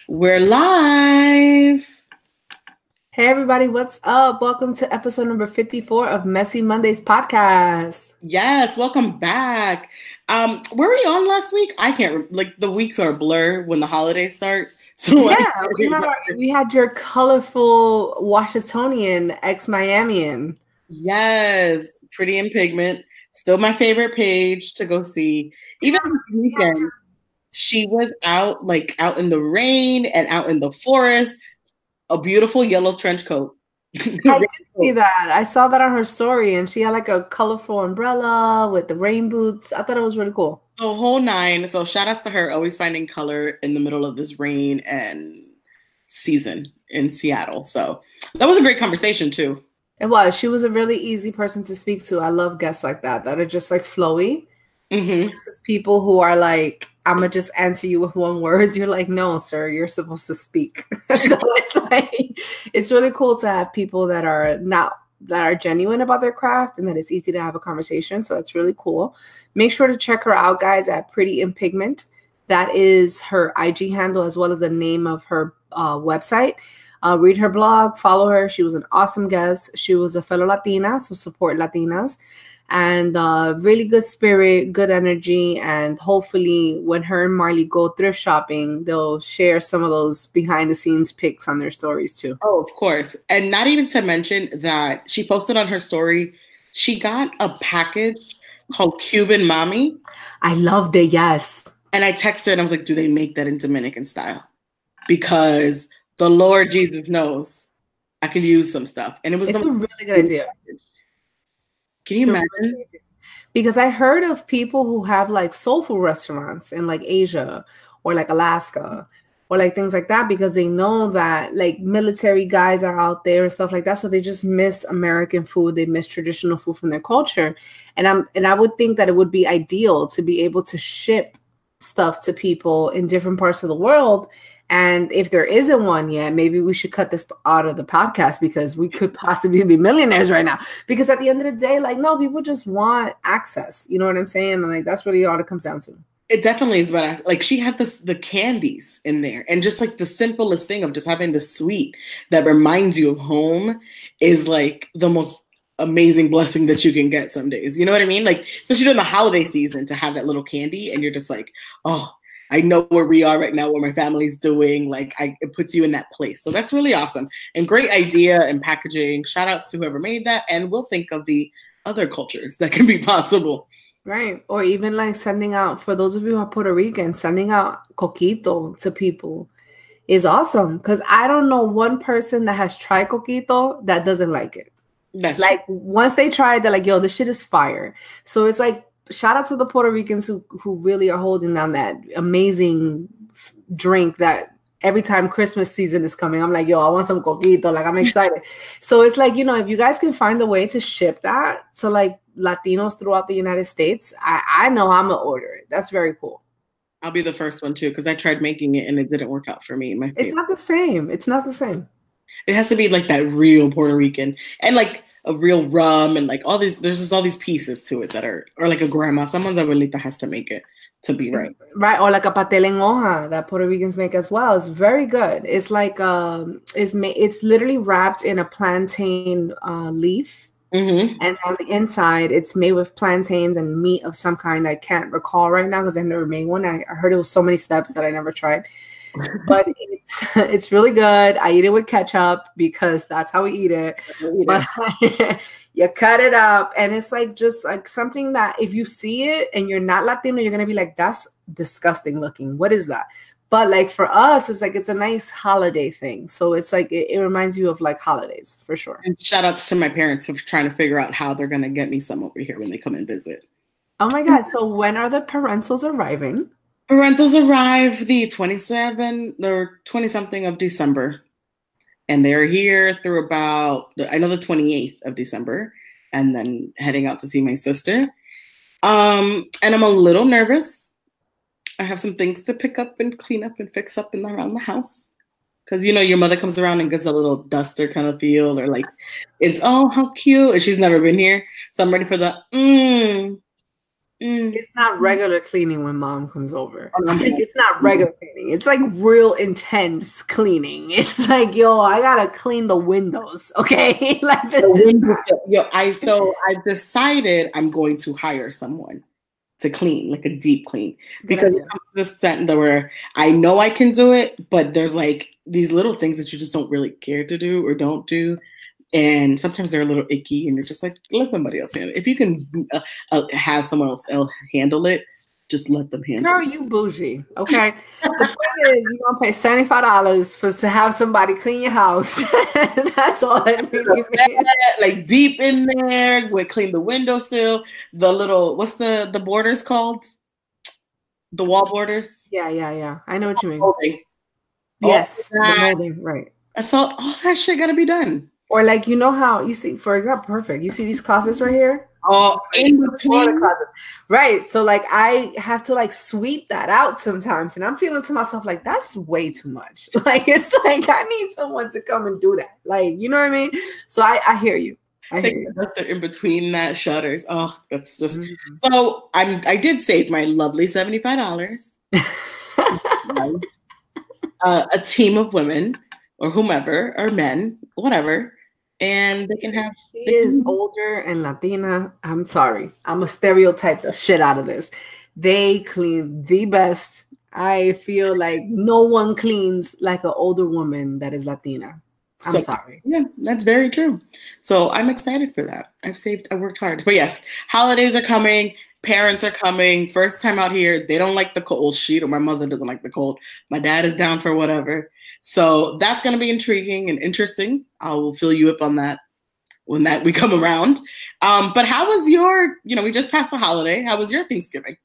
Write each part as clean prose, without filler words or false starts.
We're live. Hey everybody, what's up? Welcome to episode number 54 of Messy Mondays podcast. Yes, welcome back. Were we on last week? I can't like the weeks are a blur when the holidays start. So Yeah, we had your colorful Washingtonian ex-Miamian. Yes, Pretty in Pigment. Still my favorite page to go see. Even this weekend, she was out in the rain and out in the forest. A beautiful yellow trench coat. I did see that. I saw that on her story, and she had like a colorful umbrella with the rain boots. I thought it was really cool. The whole nine. So shout outs to her, always finding color in the middle of this rain and season in Seattle. So that was a great conversation too. It was. She was a really easy person to speak to. I love guests like that are just like flowy. Versus people who are like, I'm gonna just answer you with one word. You're like, no, sir, you're supposed to speak. So it's like, it's really cool to have people that are genuine about their craft and that it's easy to have a conversation. So that's really cool. Make sure to check her out, guys, at Pretty in Pigment. That is her IG handle as well as the name of her website. Read her blog, follow her. She was an awesome guest. She was a fellow Latina, so support Latinas. And really good spirit, good energy, and hopefully when her and Marley go thrift shopping, they'll share some of those behind the scenes pics on their stories too. Oh, of course. And not even to mention that she posted on her story, she got a package called Cuban Mommy. I loved it, yes. And I texted her and I was like, do they make that in Dominican style? Because the Lord Jesus knows I could use some stuff. And it's a really good idea. Can you imagine? Because I heard of people who have like soul food restaurants in like Asia or like Alaska or like things like that, because they know that like military guys are out there and stuff like that. So they just miss American food. They miss traditional food from their culture. And I would think that it would be ideal to be able to ship stuff to people in different parts of the world. And if there isn't one yet, maybe we should cut this out of the podcast because we could possibly be millionaires right now. Because at the end of the day, like, no, people just want access. You know what I'm saying? And like, that's really all it comes down to. It definitely is about, like, she had the candies in there. And just like the simplest thing of just having the sweet that reminds you of home is like the most amazing blessing that you can get some days. You know what I mean? Like, especially during the holiday season to have that little candy and you're just like, oh, I know where we are right now, what my family's doing. Like, it puts you in that place. So that's really awesome. And great idea and packaging. Shout outs to whoever made that. And we'll think of the other cultures that can be possible. Right. Or even like sending out, for those of you who are Puerto Rican, sending out coquito to people is awesome. Because I don't know one person that has tried coquito that doesn't like it. That's like true. Once they try it, they're like, yo, this shit is fire. So it's like, shout out to the Puerto Ricans who really are holding down that amazing drink that every time Christmas season is coming, I'm like, yo, I want some coquito. Like, I'm excited. So it's like, you know, if you guys can find a way to ship that to like Latinos throughout the United States, I know I'm going to order it. That's very cool. I'll be the first one too, because I tried making it and it didn't work out for me. It's not the same. It's not the same. It has to be like that real Puerto Rican and like a real rum and like all these, there's just all these pieces to it that are, or like a grandma, someone's abuelita has to make it to be right. Right. Or like a pastel en hoja that Puerto Ricans make as well. It's very good. It's like, it's literally wrapped in a plantain leaf. And on the inside, it's made with plantains and meat of some kind. I can't recall right now because I've never made one. I heard it was so many steps that I never tried. But it's really good. I eat it with ketchup because that's how we eat it. But you cut it up and it's like just like something that if you see it and you're not Latino, you're gonna be like, that's disgusting looking. What is that? But like for us, it's like it's a nice holiday thing. So it's like it reminds you of like holidays for sure. And shout outs to my parents for trying to figure out how they're gonna get me some over here when they come and visit. Oh my God. So when are the parentals arriving? Rentals arrive the 27th or 20-something of December. And they're here through about, I know the 28th of December. And then heading out to see my sister. And I'm a little nervous. I have some things to pick up and clean up and fix up around the house. Because, you know, your mother comes around and gets a little duster kind of feel. Or like, it's, oh, how cute. And she's never been here. So I'm ready for the, It's not regular cleaning when mom comes over. Oh, Like, it's not regular cleaning. It's like real intense cleaning. It's like, yo, I gotta clean the windows, okay? Like this I decided I'm going to hire someone to clean, like a deep clean, because it comes to this sentence where I know I can do it, but there's like these little things that you just don't really care to do or don't do. And sometimes they're a little icky, and you're just like, let somebody else handle it. If you can have someone else handle it, just let them handle it. Girl, you bougie, okay? The point is, you're going to pay $75 to have somebody clean your house. That's all it really means. Like deep in there, we clean the windowsill, the little, what's the borders called? The wall borders? Yeah. I know what you mean. Molding. Yes, the molding, right. That's all that shit got to be done. Or like, you know how you see, for example, perfect. You see these closets right here? Oh, in between the closet. Right. So like I have to like sweep that out sometimes. And I'm feeling to myself like that's way too much. Like it's like I need someone to come and do that. Like, you know what I mean? So I hear you. I hear you. In between that shutters. Oh, that's just so I did save my lovely $75. A team of women or whomever or men, whatever. And they can have. She is older and Latina. I'm sorry. I'm a stereotype the shit out of this. They clean the best. I feel like no one cleans like an older woman that is Latina. I'm sorry. Yeah, that's very true. So I'm excited for that. I worked hard. But yes, holidays are coming. Parents are coming. First time out here. They don't like the cold. Or my mother doesn't like the cold. My dad is down for whatever. So that's going to be intriguing and interesting. I will fill you up on that when we come around. But how was your, we just passed the holiday. How was your Thanksgiving?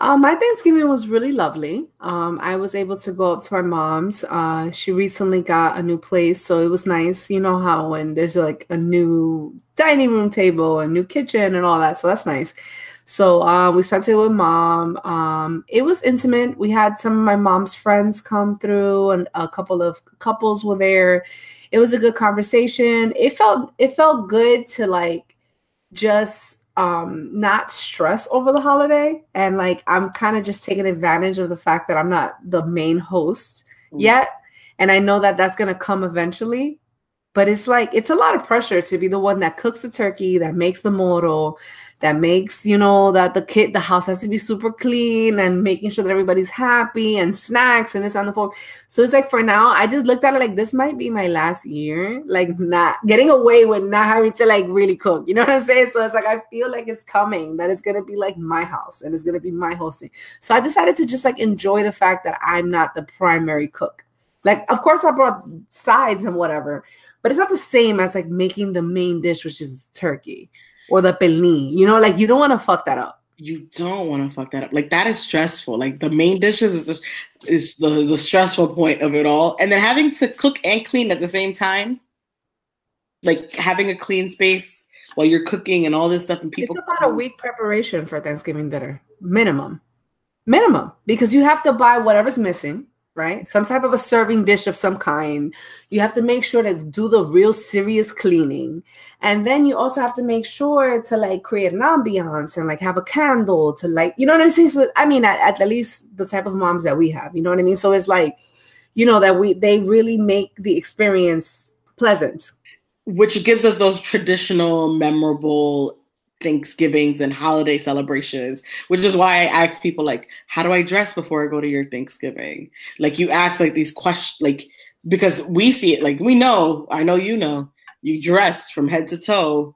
My Thanksgiving was really lovely. I was able to go up to my mom's. She recently got a new place, so it was nice. You know how when there's like a new dining room table, a new kitchen and all that. So that's nice. So we spent it with mom. It was intimate. We had some of my mom's friends come through and a couple of couples were there. It was a good conversation. It felt good to like just not stress over the holiday. And like I'm kind of just taking advantage of the fact that I'm not the main host yet. And I know that that's going to come eventually. But it's like, it's a lot of pressure to be the one that cooks the turkey, that makes the moro, that makes, that the house has to be super clean and making sure that everybody's happy and snacks and this on the phone. So it's like, for now, I just looked at it like, this might be my last year, like not getting away with not having to like really cook. You know what I'm saying? So it's like, I feel like it's coming, that it's going to be like my house and it's going to be my hosting. So I decided to just like enjoy the fact that I'm not the primary cook. Like, of course I brought sides and whatever, but it's not the same as like making the main dish, which is turkey or the pernil. Like you don't want to fuck that up. You don't want to fuck that up. Like that is stressful. Like the main dishes is the stressful point of it all. And then having to cook and clean at the same time, like having a clean space while you're cooking and all this stuff. And people, it's about a week preparation for Thanksgiving dinner, minimum, because you have to buy whatever's missing. Right? Some type of a serving dish of some kind. You have to make sure to do the real serious cleaning. And then you also have to make sure to like create an ambiance and like have a candle to like, you know what I'm saying? So, I mean, at least the type of moms that we have, you know what I mean? So it's like, that they really make the experience pleasant. Which gives us those traditional, memorable Thanksgivings and holiday celebrations, which is why I ask people like, how do I dress before I go to your Thanksgiving? Like you ask like these questions, like, because we see it, like I know, you dress from head to toe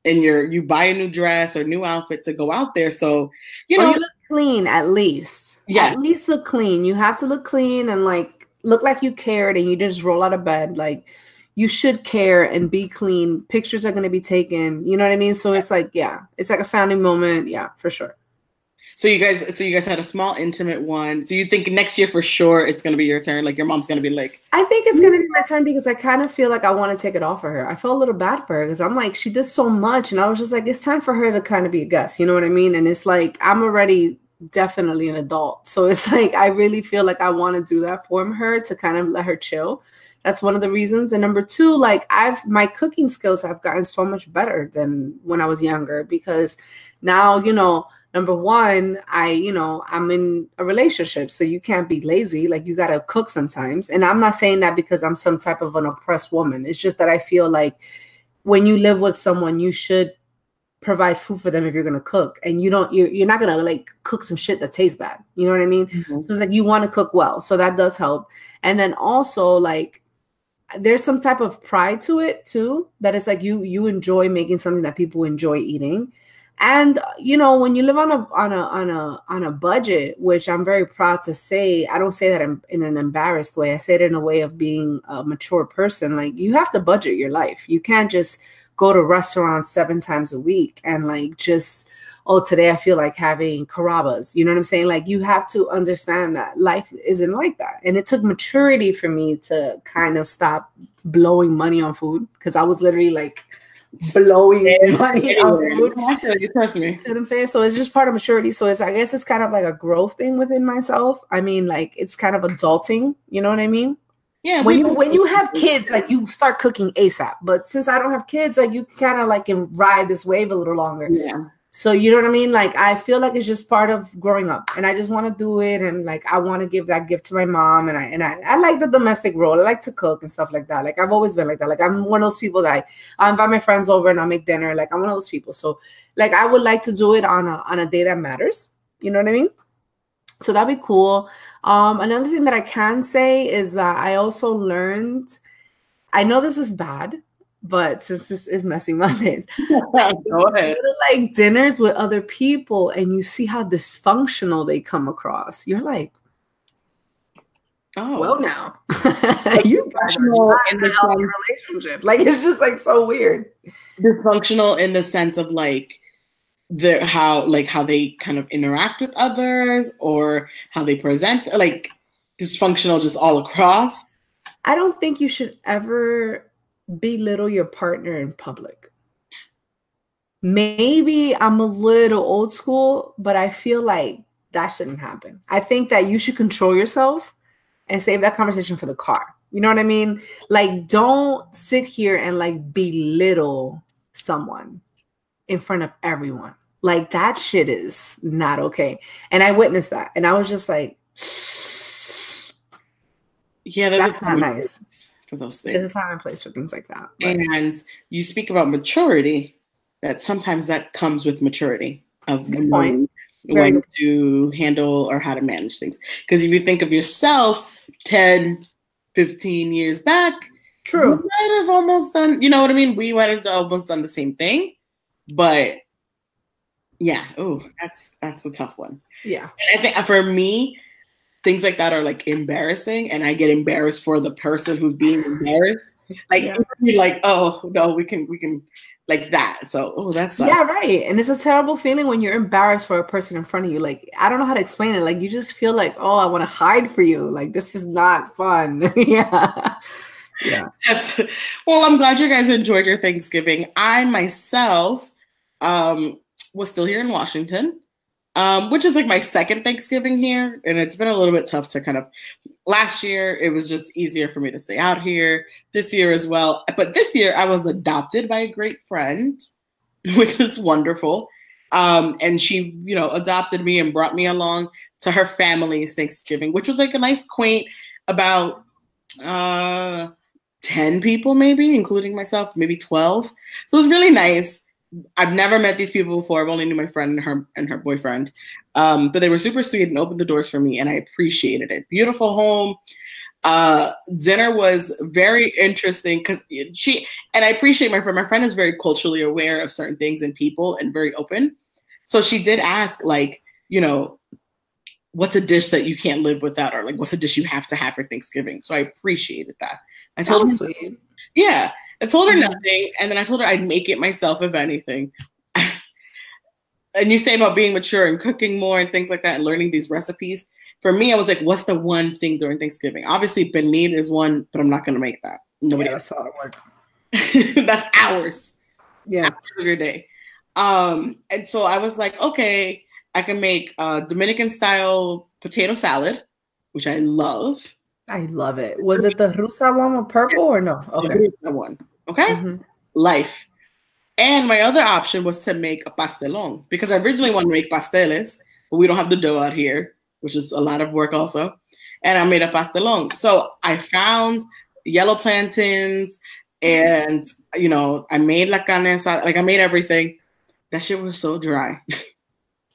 and you buy a new dress or new outfit to go out there. So, you look clean at least. Yeah. At least look clean. You have to look clean and like look like you cared and you just roll out of bed. Like you should care and be clean. Pictures are going to be taken. You know what I mean? So it's like, yeah, it's like a family moment. Yeah, for sure. So you guys had a small intimate one. Do you think next year for sure it's going to be your turn? Like your mom's going to be like, I think it's going to be my turn because I kind of feel like I want to take it off for her. I felt a little bad for her because I'm like, she did so much. And I was just like, it's time for her to kind of be a guest. You know what I mean? And it's like, I'm already definitely an adult. So it's like, I really feel like I want to do that for her to kind of let her chill. That's one of the reasons. And number two, like my cooking skills have gotten so much better than when I was younger, because now, you know, number one, I'm in a relationship, so you can't be lazy. Like, you got to cook sometimes. And I'm not saying that because I'm some type of an oppressed woman. It's just that I feel like when you live with someone, you should provide food for them if you're going to cook, and you're not going to like cook some shit that tastes bad. You know what I mean? Mm-hmm. So it's like, you want to cook well. So that does help. And then also, like, there's some type of pride to it too, that it's like you enjoy making something that people enjoy eating. And, you know, when you live on a budget, which I'm very proud to say, I don't say that in an embarrassed way. I say it in a way of being a mature person. Like, you have to budget your life. You can't just go to restaurants 7 times a week and like just, oh, today I feel like having Carrabba's. You know what I'm saying? Like, you have to understand that life isn't like that. And it took maturity for me to kind of stop blowing money on food, because I was literally like blowing money on food. Trust me. See what I'm saying? So it's just part of maturity. So I guess it's kind of like a growth thing within myself. I mean, like, it's kind of adulting. You know what I mean? Yeah. When you have kids, like, you start cooking ASAP. But since I don't have kids, like, you kind of like can ride this wave a little longer. Yeah. So you know what I mean? Like, I feel like it's just part of growing up, and I just want to do it. And like, I want to give that gift to my mom. And I like the domestic role. I like to cook and stuff like that. Like, I've always been like that. Like, I'm one of those people that I invite my friends over and I'll make dinner. Like, I'm one of those people. So like, I would like to do it on a day that matters. You know what I mean? So that'd be cool. Another thing that I can say is that I also learned, I know this is bad, but since this is Messy Mondays, go ahead. Go to like dinners with other people and you see how dysfunctional they come across. You're like, oh, well, now you guys are not in a healthy relationship. Like, it's just like so weird. Dysfunctional in the sense of like how they kind of interact with others, or how they present, like dysfunctional just all across. I don't think you should ever belittle your partner in public. Maybe I'm a little old school, but I feel like that shouldn't happen. I think that you should control yourself and save that conversation for the car. You know what I mean? Like, don't sit here and like belittle someone in front of everyone. Like, that shit is not okay. And I witnessed that. And I was just like, yeah, that's not nice for those things. There's a time and place for things like that. But. And you speak about maturity, that sometimes that comes with maturity of when to handle or how to manage things. Because if you think of yourself 10, 15 years back, true, you might have almost done, you know what I mean? We might have almost done the same thing. But yeah, that's a tough one. Yeah. And I think for me, things like that are like embarrassing, and I get embarrassed for the person who's being embarrassed. Like, you're like, oh no, we can like that. So that's yeah, right. And it's a terrible feeling when you're embarrassed for a person in front of you. Like, I don't know how to explain it. Like, you just feel like, oh, I want to hide for you. Like, this is not fun. Yeah. Yeah. Well, I'm glad you guys enjoyed your Thanksgiving. I myself was still here in Washington, which is like my second Thanksgiving here. And it's been a little bit tough to kind of, last year, it was just easier for me to stay out here. This year as well. But this year I was adopted by a great friend, which is wonderful. And she, adopted me and brought me along to her family's Thanksgiving, which was like a nice, quaint, about 10 people maybe, including myself, maybe 12. So it was really nice. I've never met these people before. I've only knew my friend and her boyfriend. But they were super sweet and opened the doors for me, and I appreciated it. Beautiful home. Dinner was very interesting because and I appreciate my friend. My friend is very culturally aware of certain things and people and very open. So she did ask, like, what's a dish that you can't live without, or like, what's a dish you have to have for Thanksgiving? So I appreciated that. I told her, sweet. Yeah. I told her nothing, and then I told her I'd make it myself, if anything. And you say about being mature and cooking more and things like that and learning these recipes. For me, I was like, what's the one thing during Thanksgiving? Obviously, pernil is one, but I'm not going to make that. Nobody else. That's a lot of work. That's hours. Yeah. Hours of your day. And so I was like, okay. I can make a Dominican style potato salad, which I love. I love it. Was it the rusa one with purple or no? Okay. The one. Okay. Life. And my other option was to make a pastelón because I originally wanted to make pasteles, but we don't have the dough out here, which is a lot of work also. And I made a pastelón. So I found yellow plantains and, you know, I made la carne asada. Like I made everything. That shit was so dry.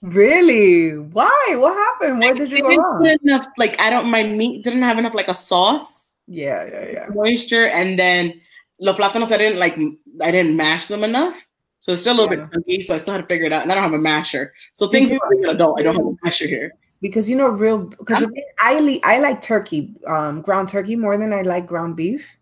Really? Why? What happened? Where did you go wrong? Enough, like my meat didn't have enough like a sauce. Yeah. Moisture, and then los plátanos I didn't mash them enough, so it's still a little bit chunky. So I still had to figure it out, and I don't have a masher. So things are being an adult. I don't have a masher here because I like turkey, ground turkey more than I like ground beef.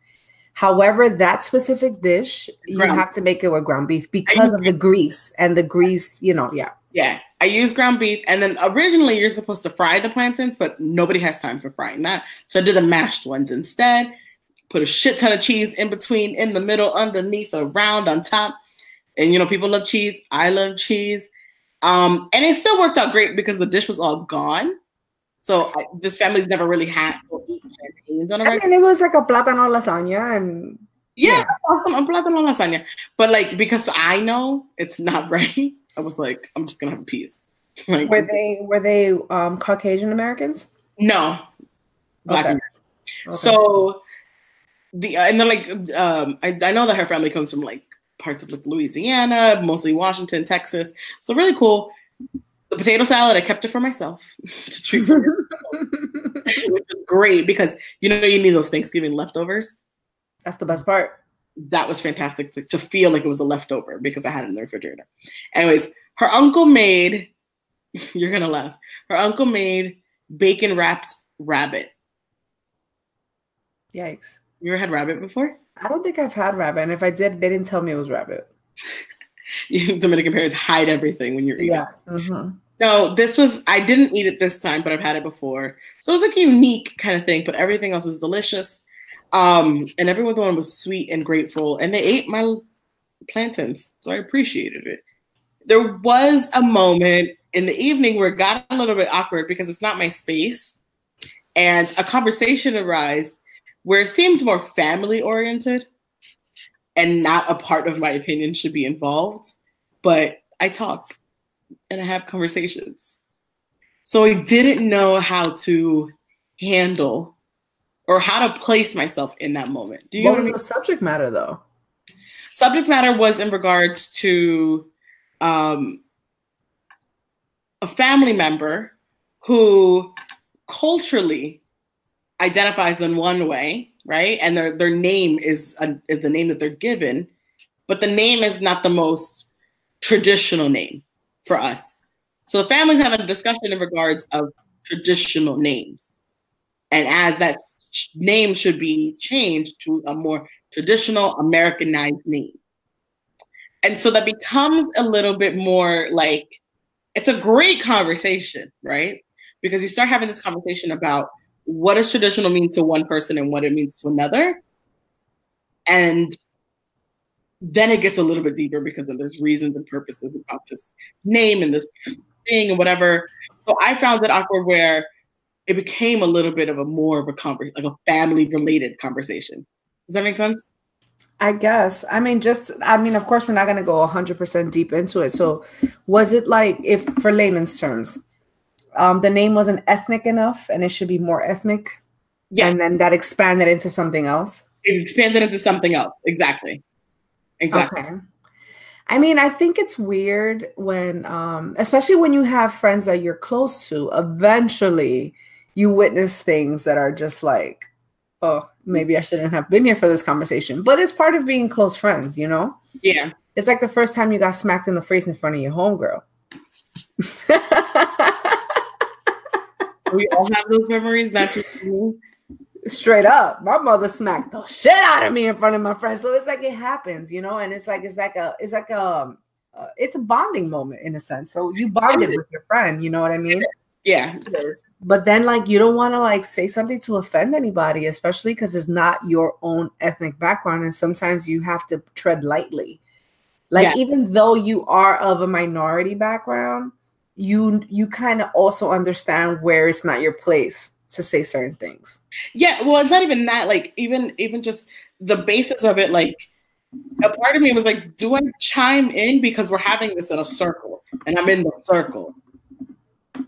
However, that specific dish you have to make it with ground beef because of the grease and the grease. You know, Yeah, I use ground beef, and then originally you're supposed to fry the plantains, but nobody has time for frying that. So I did the mashed ones instead. Put a shit ton of cheese in between, in the middle, underneath, around, on top. And, you know, people love cheese. I love cheese. And it still worked out great because the dish was all gone. So this family's never really had plantains on a regular. I mean, it was like a plátano lasagna and... Yeah, awesome. A plátano lasagna. But, like, because I know it's not right, I was like, I'm just going to have a piece. Like, were they Caucasian Americans? No. Black Americans. Okay. So... and they're like, I know that her family comes from like parts of like Louisiana, mostly Washington, Texas. So really cool. The potato salad, I kept it for myself to treat for which was great because you need those Thanksgiving leftovers. That's the best part. That was fantastic to feel like it was a leftover because I had it in the refrigerator. Anyways, her uncle made, you're gonna laugh. Her uncle made bacon wrapped rabbit. Yikes. You ever had rabbit before? I don't think I've had rabbit. And if I did, they didn't tell me it was rabbit. Dominican parents hide everything when you're eating. Yeah. Mm-hmm. No, I didn't eat it this time, but I've had it before. So it was like a unique kind of thing, but everything else was delicious. And everyone was sweet and grateful. And they ate my plantains, so I appreciated it. There was a moment in the evening where it got a little bit awkward because it's not my space. And a conversation arose where it seemed more family oriented and not a part of my opinion should be involved. But I talk and I have conversations. So I didn't know how to handle or how to place myself in that moment. What was the subject matter though? Subject matter was in regards to a family member who culturally identifies in one way, right? And their name is the name that they're given, but the name is not the most traditional name for us. So the family's having a discussion in regards of traditional names. And as that name should be changed to a more traditional Americanized name. And so that becomes a little bit more like, it's a great conversation, right? Because you start having this conversation about what does traditional mean to one person and what it means to another. And then it gets a little bit deeper because then there's reasons and purposes about this name and this thing and whatever. So I found it awkward where it became a little bit of more of a conversation, like a family related conversation. Does that make sense? I guess. I mean, of course, we're not going to go 100% deep into it. So was it like, if for layman's terms, the name wasn't ethnic enough and it should be more ethnic? Yeah. And then that expanded into something else? It expanded into something else. Exactly. Okay. I mean, I think it's weird when, especially when you have friends that you're close to, eventually you witness things that are just like, oh, maybe I shouldn't have been here for this conversation. But it's part of being close friends, you know? Yeah. It's like the first time you got smacked in the face in front of your homegirl. We all have those memories, not just me. Straight up, my mother smacked the shit out of me in front of my friends. So it's like it happens, you know, and it's a bonding moment in a sense. So you bonded with your friend, you know what I mean? Yeah. It is. But then like you don't want to like say something to offend anybody, especially because it's not your own ethnic background, and sometimes you have to tread lightly. Like even though you are of a minority background, you kind of also understand where it's not your place to say certain things. Yeah, well, it's not even that. Like, even just the basis of it, like, a part of me was like, do I chime in because we're having this in a circle and I'm in the circle?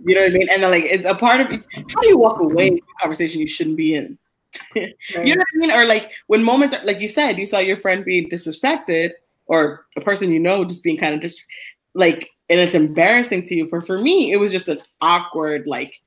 You know what I mean? And then, like, it's a part of me. How do you walk away from a conversation you shouldn't be in? Right. You know what I mean? Or like when moments are, like you said, you saw your friend being disrespected or a person you know just being kind of just like, and it's embarrassing to you. For me, it was just an awkward, like,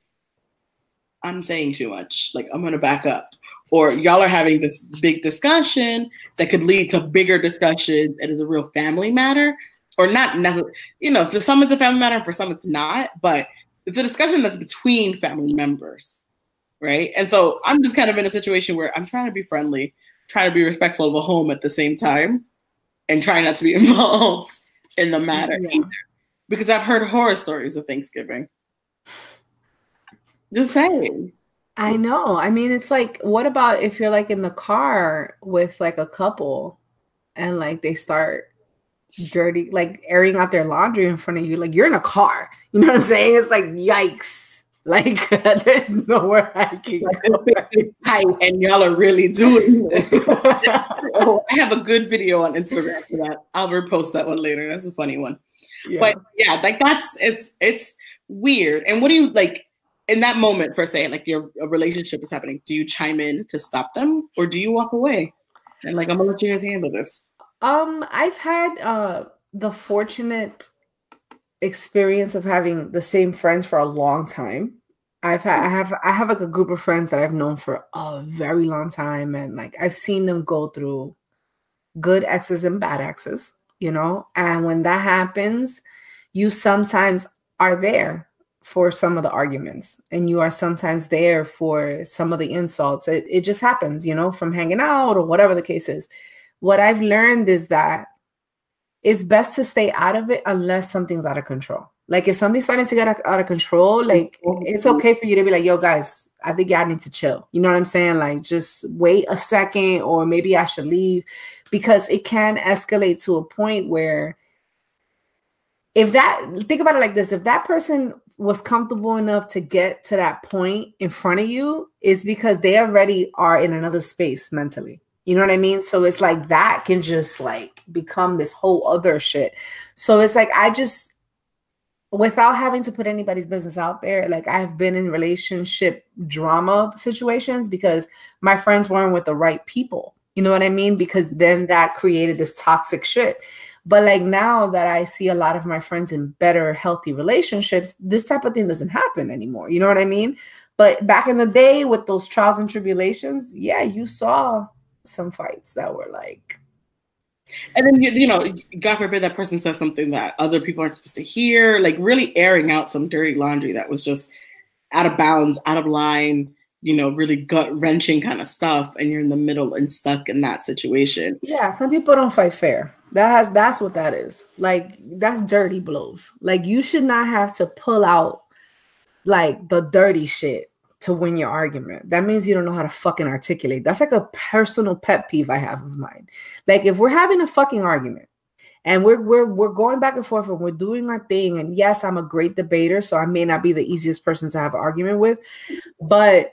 I'm saying too much. Like, I'm going to back up. Or y'all are having this big discussion that could lead to bigger discussions and is a real family matter. Or not necessarily, you know, for some it's a family matter and for some it's not. But it's a discussion that's between family members, right? And so I'm just kind of in a situation where I'm trying to be friendly, trying to be respectful of a home at the same time, and trying not to be involved in the matter either. Because I've heard horror stories of Thanksgiving. Just saying. I know. I mean, it's like, what about if you're like in the car with like a couple and like they start dirty, like airing out their laundry in front of you? Like, you're in a car. You know what I'm saying? It's like, yikes. Like, there's nowhere I can go. Tight, and y'all are really doing it. Oh, I have a good video on Instagram for that. I'll repost that one later. That's a funny one. Yeah. But yeah, like it's weird. And what do you like in that moment per se? Like a relationship is happening. Do you chime in to stop them, or do you walk away? And like, I'm gonna let you guys handle this. I've had the fortunate experience of having the same friends for a long time. I have like a group of friends that I've known for a very long time, and like I've seen them go through good exes and bad exes, you know. And when that happens, you sometimes are there for some of the arguments, and you are sometimes there for some of the insults. It just happens, you know, from hanging out or whatever the case is. What I've learned is that it's best to stay out of it unless something's out of control. Like if something's starting to get out of control, like it's okay for you to be like, yo, guys, I think y'all need to chill. You know what I'm saying? Like just wait a second, or maybe I should leave, because it can escalate to a point where think about it like this, if that person was comfortable enough to get to that point in front of you, is because they already are in another space mentally. You know what I mean? So it's like that can just like become this whole other shit. So it's like, I just, without having to put anybody's business out there, like I've been in relationship drama situations because my friends weren't with the right people. You know what I mean? Because then that created this toxic shit. But like now that I see a lot of my friends in better, healthy relationships, this type of thing doesn't happen anymore. You know what I mean? But back in the day with those trials and tribulations, yeah, you saw some fights that were like, and then you know, God forbid that person says something that other people aren't supposed to hear, like really airing out some dirty laundry that was just out of bounds, out of line, you know, really gut-wrenching kind of stuff, and you're in the middle and stuck in that situation. Yeah, some people don't fight fair. That's what that is. Like, that's dirty blows. Like, you should not have to pull out like the dirty shit to win your argument. That means you don't know how to fucking articulate. That's like a personal pet peeve I have of mine. Like, if we're having a fucking argument and we're going back and forth and we're doing our thing, and yes, I'm a great debater, so I may not be the easiest person to have an argument with, but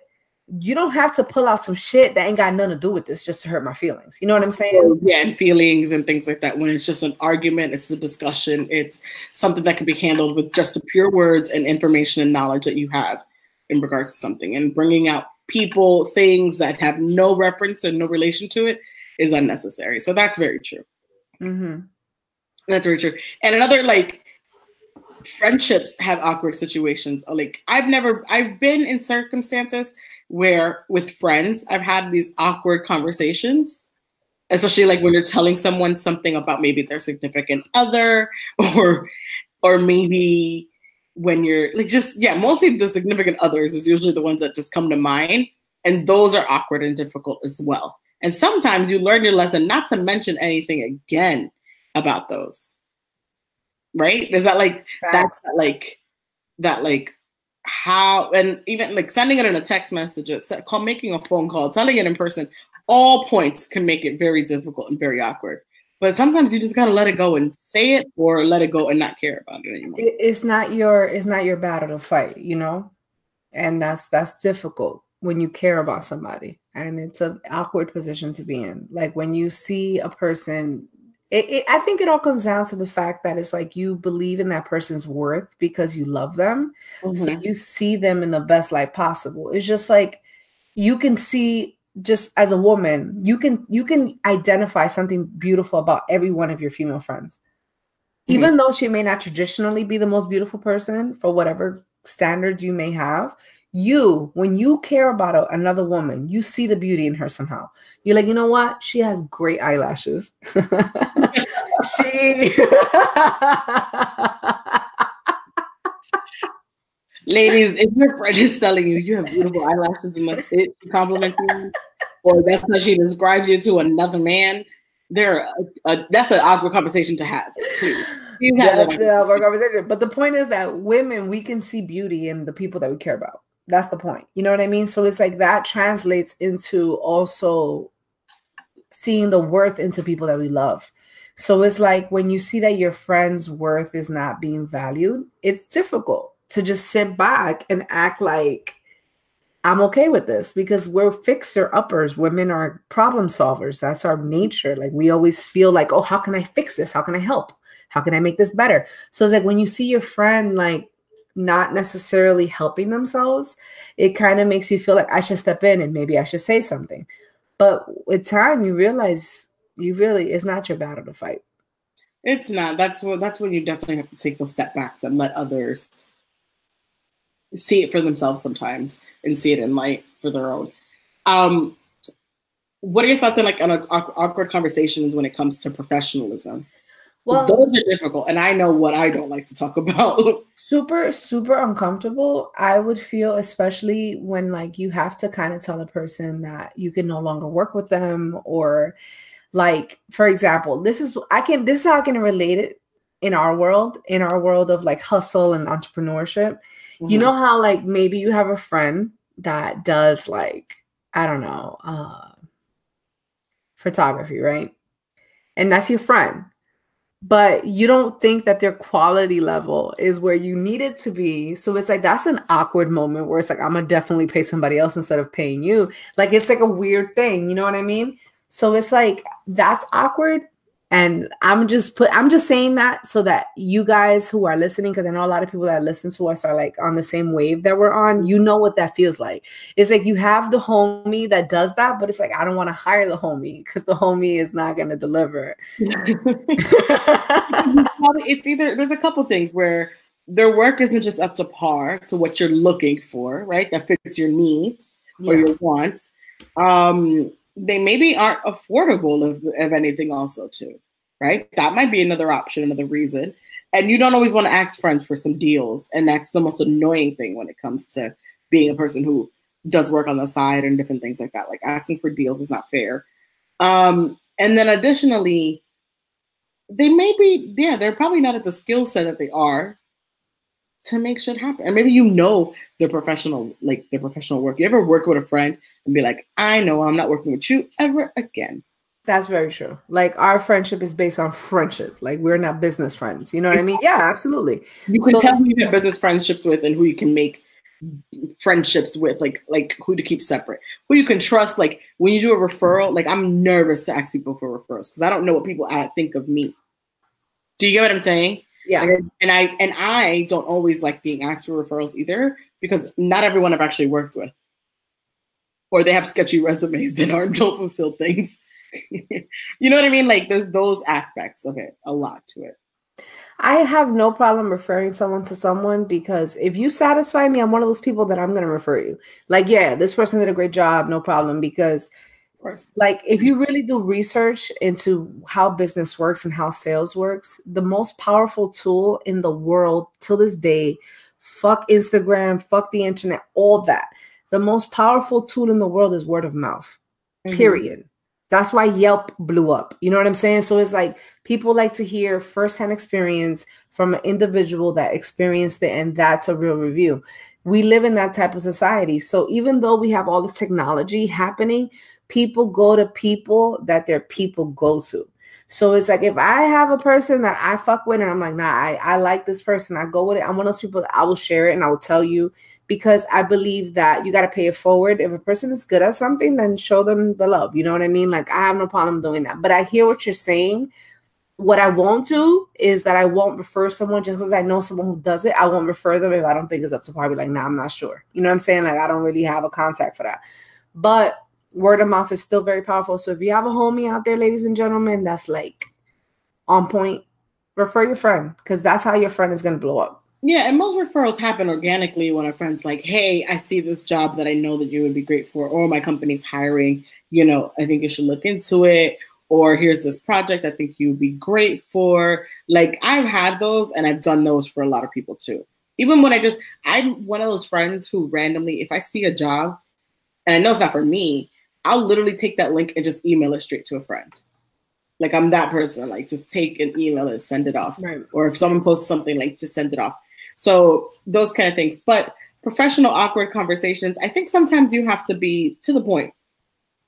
you don't have to pull out some shit that ain't got nothing to do with this just to hurt my feelings. You know what I'm saying? Yeah, and feelings and things like that. When it's just an argument, it's a discussion, it's something that can be handled with just the pure words and information and knowledge that you have in regards to something. And bringing out people, things that have no reference or no relation to it is unnecessary. So that's very true. Mm-hmm. That's very true. And another, like, friendships have awkward situations. Like, I've been in circumstances where with friends, I've had these awkward conversations, especially like when you're telling someone something about maybe their significant other, or maybe when you're like, just, yeah, mostly the significant others is usually the ones that just come to mind. And those are awkward and difficult as well. And sometimes you learn your lesson not to mention anything again about those. Right? Is that like, that's like how, and even like sending it in a text message, making a phone call, telling it in person, all points can make it very difficult and very awkward. But sometimes you just gotta let it go and say it, or let it go and not care about it anymore. It's not your battle to fight, you know? And that's difficult when you care about somebody. And it's an awkward position to be in. Like when you see a person, I think it all comes down to the fact that it's like you believe in that person's worth because you love them. So you see them in the best light possible. It's just like you can see, just as a woman, you can identify something beautiful about every one of your female friends. Even though she may not traditionally be the most beautiful person for whatever standards you may have, when you care about another woman, you see the beauty in her somehow. You're like, you know what? She has great eyelashes. She Ladies, if your friend is telling you you have beautiful eyelashes and that's it, complimenting you, or that's how she describes you to another man, that's an awkward conversation to have. That's an awkward conversation. But the point is that women, we can see beauty in the people that we care about. That's the point. You know what I mean? So it's like that translates into also seeing the worth into people that we love. So it's like when you see that your friend's worth is not being valued, it's difficult to just sit back and act like I'm okay with this, because we're fixer-uppers. Women are problem solvers. That's our nature. Like we always feel like, oh, how can I fix this? How can I help? How can I make this better? So it's like when you see your friend like not necessarily helping themselves, it kind of makes you feel like I should step in and maybe I should say something. But with time, you realize it's not your battle to fight. It's not. That's when you definitely have to take those step backs and let others see it for themselves sometimes and see it in light for their own. What are your thoughts on awkward conversations when it comes to professionalism? Well, those are difficult, and I know what I don't like to talk about. Super, super uncomfortable. I would feel, especially when like you have to kind of tell a person that you can no longer work with them, or like, for example, this is how I can relate it in our world of like hustle and entrepreneurship. You know how like maybe you have a friend that does like, I don't know, photography, right? And that's your friend. But you don't think that their quality level is where you need it to be. So it's like, that's an awkward moment where it's like, I'm going to definitely pay somebody else instead of paying you. Like, it's like a weird thing. You know what I mean? So it's like, that's awkward. And I'm just saying that so that you guys who are listening, because I know a lot of people that listen to us are like on the same wave that we're on, you know what that feels like. It's like you have the homie that does that, but it's like, I don't want to hire the homie because the homie is not going to deliver. It's either, there's a couple things where their work isn't just up to par to what you're looking for, right? That fits your needs or your wants. They maybe aren't affordable of anything also too, right? That might be another option, another reason. And you don't always want to ask friends for some deals. And that's the most annoying thing when it comes to being a person who does work on the side and different things like that. Like asking for deals is not fair. And then additionally, they're probably not at the skill set that they are to make shit happen. And maybe their professional work. You ever work with a friend and be like, I know I'm not working with you ever again? That's very true. Like our friendship is based on friendship. Like we're not business friends. You know what I mean? Yeah, absolutely. You can tell who you have business friendships with and who you can make friendships with, like who to keep separate, who you can trust. Like when you do a referral, like I'm nervous to ask people for referrals because I don't know what people think of me. Do you get what I'm saying? Yeah. Like, and I don't always like being asked for referrals either, because not everyone I've actually worked with, or they have sketchy resumes that don't fulfill things. You know what I mean? Like there's those aspects of it, a lot to it. I have no problem referring someone to someone, because if you satisfy me, I'm one of those people that I'm going to refer you. Like, yeah, this person did a great job, no problem. Because like if you really do research into how business works and how sales works, the most powerful tool in the world till this day, fuck Instagram, fuck the internet, all that. The most powerful tool in the world is word of mouth, period. That's why Yelp blew up. You know what I'm saying? So it's like people like to hear firsthand experience from an individual that experienced it, and that's a real review. We live in that type of society. So even though we have all the technology happening, people go to people that their people go to. So it's like if I have a person that I fuck with and I'm like, nah, I like this person, I go with it. I'm one of those people that I will share it and I will tell you, because I believe that you got to pay it forward. If a person is good at something, then show them the love. You know what I mean? Like, I have no problem doing that. But I hear what you're saying. What I won't do is that I won't refer someone just because I know someone who does it. I won't refer them if I don't think it's up to par. Be like, nah, I'm not sure. You know what I'm saying? Like, I don't really have a contact for that. But word of mouth is still very powerful. So if you have a homie out there, ladies and gentlemen, that's like on point, refer your friend, because that's how your friend is going to blow up. Yeah, and most referrals happen organically when a friend's like, hey, I see this job that I know that you would be great for, or my company's hiring, you know, I think you should look into it, or here's this project I think you'd be great for. Like, I've had those, and I've done those for a lot of people too. Even when I'm one of those friends who randomly, if I see a job, and I know it's not for me, I'll literally take that link and just email it straight to a friend. Like, I'm that person, like, just take an email and send it off. Right. Or if someone posts something, like, just send it off. So those kind of things. But professional awkward conversations, I think sometimes you have to be to the point.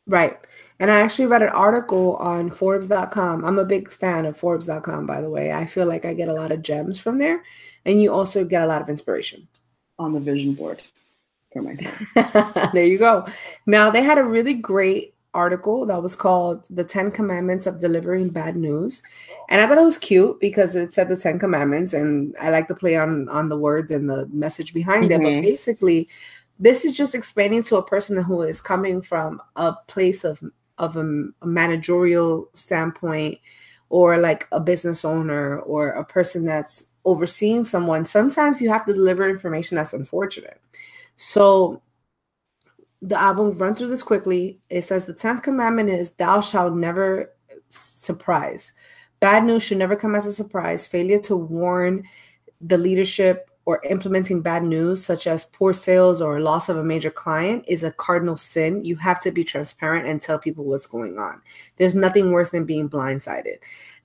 Right. And I actually read an article on Forbes.com. I'm a big fan of Forbes.com, by the way. I feel like I get a lot of gems from there. And you also get a lot of inspiration. On the vision board for myself. There you go. Now, they had a really great article that was called The 10 Commandments of Delivering Bad News. And I thought it was cute because it said the 10 Commandments, and I like to play on the words and the message behind it. But basically, this is just explaining to a person who is coming from a place of a managerial standpoint, or like a business owner, or a person that's overseeing someone. Sometimes you have to deliver information that's unfortunate. So I will run through this quickly. It says the 10th commandment is, thou shalt never surprise. Bad news should never come as a surprise. Failure to warn the leadership or implementing bad news, such as poor sales or loss of a major client, is a cardinal sin. You have to be transparent and tell people what's going on. There's nothing worse than being blindsided.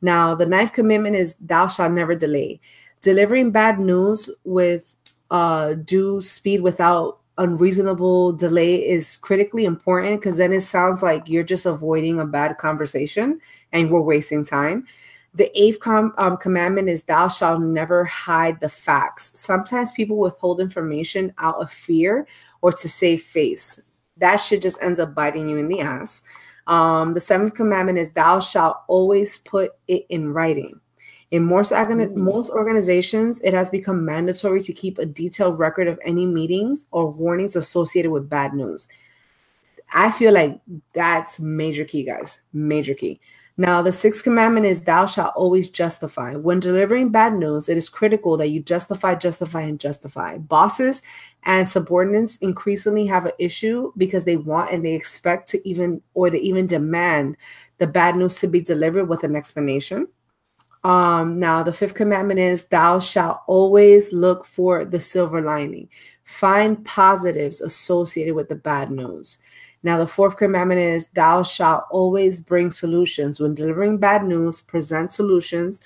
Now, the 9th commitment is, thou shalt never delay. Delivering bad news with due speed without unreasonable delay is critically important, because then it sounds like you're just avoiding a bad conversation and we're wasting time. The 8th commandment is, thou shalt never hide the facts. Sometimes people withhold information out of fear or to save face. That shit just ends up biting you in the ass. The 7th commandment is, thou shalt always put it in writing. In most organizations, it has become mandatory to keep a detailed record of any meetings or warnings associated with bad news. I feel like that's major key, guys. Major key. Now, the 6th commandment is, thou shalt always justify. When delivering bad news, it is critical that you justify. Bosses and subordinates increasingly have an issue because they want and they expect to they even demand the bad news to be delivered with an explanation. Now, the 5th commandment is, thou shalt always look for the silver lining. Find positives associated with the bad news. Now, the 4th commandment is, thou shalt always bring solutions. When delivering bad news, present solutions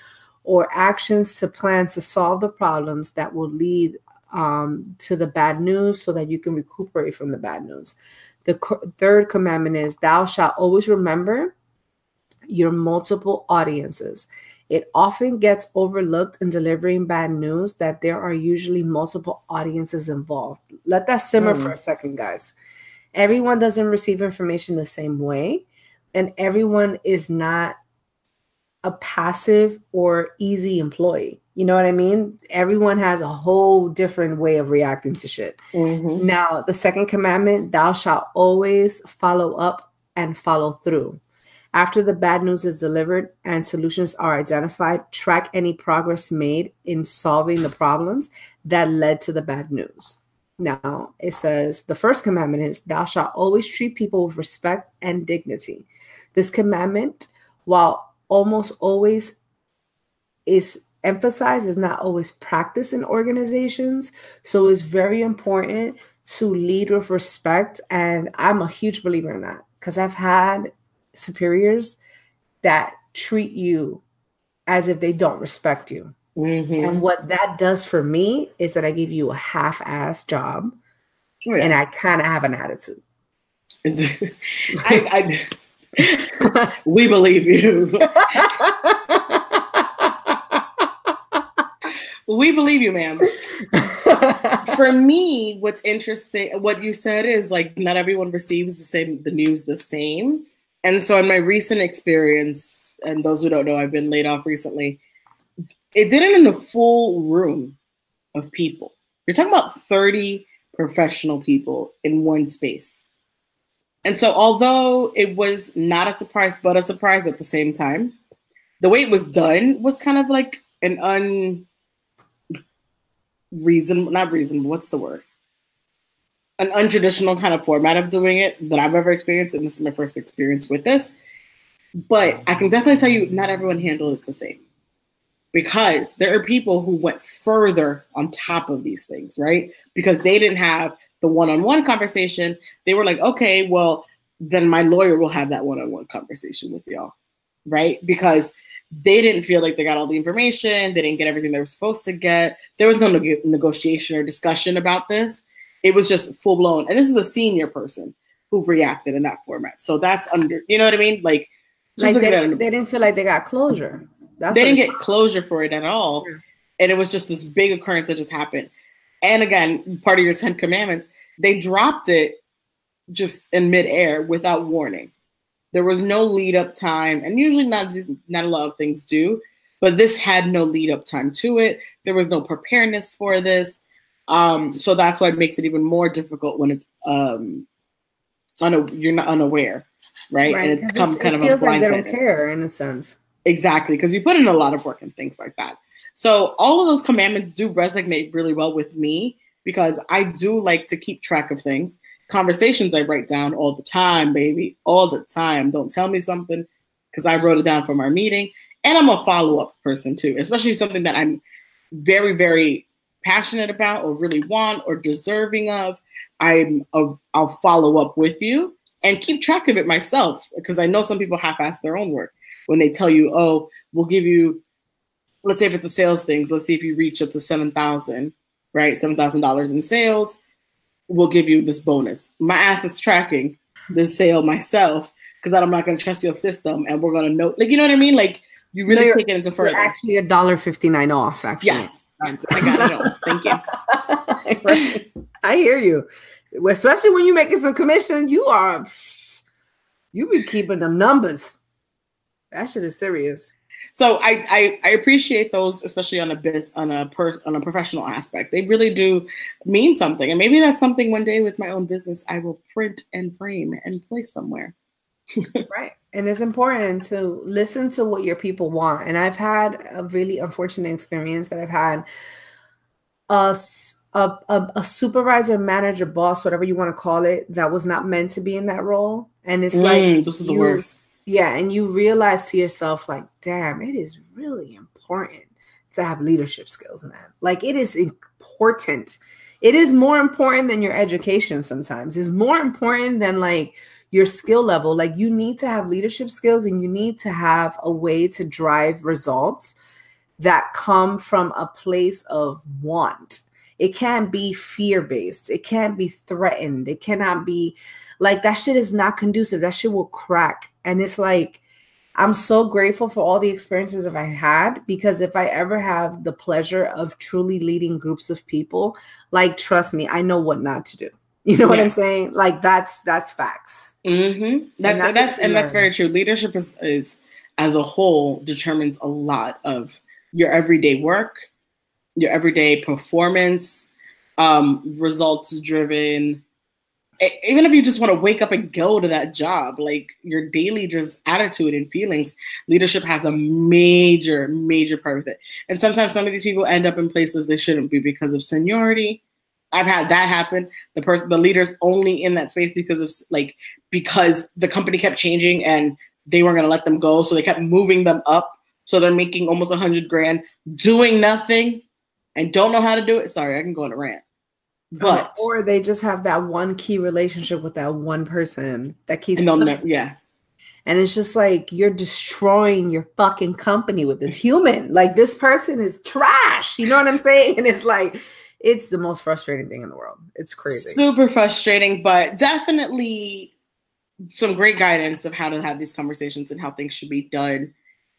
or actions to plan to solve the problems that will lead to the bad news, so that you can recuperate from the bad news. The 3rd commandment is, thou shalt always remember your multiple audiences. It often gets overlooked in delivering bad news that there are usually multiple audiences involved. Let that simmer for a second, guys. Everyone doesn't receive information the same way, and everyone is not a passive or easy employee. You know what I mean? Everyone has a whole different way of reacting to shit. Mm-hmm. Now, the 2nd commandment, thou shalt always follow up and follow through. After the bad news is delivered and solutions are identified, track any progress made in solving the problems that led to the bad news. Now, it says the 1st commandment is, thou shalt always treat people with respect and dignity. This commandment, while almost always is emphasized, is not always practiced in organizations. So it's very important to lead with respect. And I'm a huge believer in that, because I've had superiors that treat you as if they don't respect you. Mm-hmm. And what that does for me is that I give you a half-ass job, and I kind of have an attitude. We believe you. We believe you, ma'am. For me, what's interesting, what you said is like not everyone receives the news the same. And so in my recent experience, and those who don't know, I've been laid off recently, it did it in a full room of people. You're talking about 30 professional people in one space. And so although it was not a surprise, but a surprise at the same time, the way it was done was kind of like an what's the word? An untraditional kind of format of doing it that I've ever experienced. And this is my first experience with this. But I can definitely tell you not everyone handled it the same. Because there are people who went further on top of these things, right? Because they didn't have the one-on-one conversation. They were like, okay, well, then my lawyer will have that one-on-one conversation with y'all, right? Because they didn't feel like they got all the information. They didn't get everything they were supposed to get. There was no negotiation or discussion about this. It was just full-blown. And this is a senior person who reacted in that format. So that's you know what I mean? Like they didn't feel like they got closure. They didn't get closure for it at all. Yeah. And it was just this big occurrence that just happened. And again, part of your 10 commandments, they dropped it just in midair without warning. There was no lead up time. And usually not a lot of things do, but this had no lead up time to it. There was no preparedness for this. So that's why it makes it even more difficult when it's you're not unaware, right? And it's kind of feels like they don't care in a sense. Exactly, because you put in a lot of work and things like that. So all of those commandments do resonate really well with me because I do like to keep track of things. Conversations I write down all the time, baby, all the time. Don't tell me something because I wrote it down from our meeting. And I'm a follow-up person too, especially something that I'm very, very passionate about or really want or deserving of. I'll follow up with you and keep track of it myself because I know some people half-ass their own work. When they tell you, oh, we'll give you, let's say if it's a sales thing, let's see if you reach up to $7,000, right? $7,000 in sales, we'll give you this bonus. My ass is tracking this sale myself because I'm not going to trust your system and we're going to know, like, you know what I mean? Like you really take it into further. You're actually $1.59 off, actually. Yes. I got it all. Thank you. I hear you. Especially when you're making some commission, you be keeping them numbers. That shit is serious. So I appreciate those, especially on a professional aspect. They really do mean something, and maybe that's something one day with my own business I will print and frame and place somewhere. Right, and it's important to listen to what your people want. And I've had a really unfortunate experience that I've had a supervisor, manager, boss, whatever you want to call it, that was not meant to be in that role, and it's like those are the worst. Yeah, and you realize to yourself, like, damn, it is really important to have leadership skills, man. Like, it is important. It is more important than your education sometimes. It's more important than, like, your skill level. Like, you need to have leadership skills and you need to have a way to drive results that come from a place of want. It can't be fear-based. It can't be threatened. It cannot be, like, that shit is not conducive. That shit will crack. And it's like, I'm so grateful for all the experiences that I had, because if I ever have the pleasure of truly leading groups of people, like, trust me, I know what not to do. You know what I'm saying? Like, that's facts. Mm-hmm. That's very true. Leadership is as a whole determines a lot of your everyday work, your everyday performance, results driven. Even if you just want to wake up and go to that job, like your daily just attitude and feelings, leadership has a major, major part of it. And sometimes some of these people end up in places they shouldn't be because of seniority. I've had that happen. The leader's only in that space because the company kept changing and they weren't going to let them go. So they kept moving them up. So they're making almost $100,000 doing nothing and don't know how to do it. Sorry, I can go on a rant. But or they just have that one key relationship with that one person that keeps. And they'll never, And it's just like, you're destroying your fucking company with this human. Like, this person is trash. You know what I'm saying? And it's like, it's the most frustrating thing in the world. It's crazy. Super frustrating, but definitely some great guidance of how to have these conversations and how things should be done,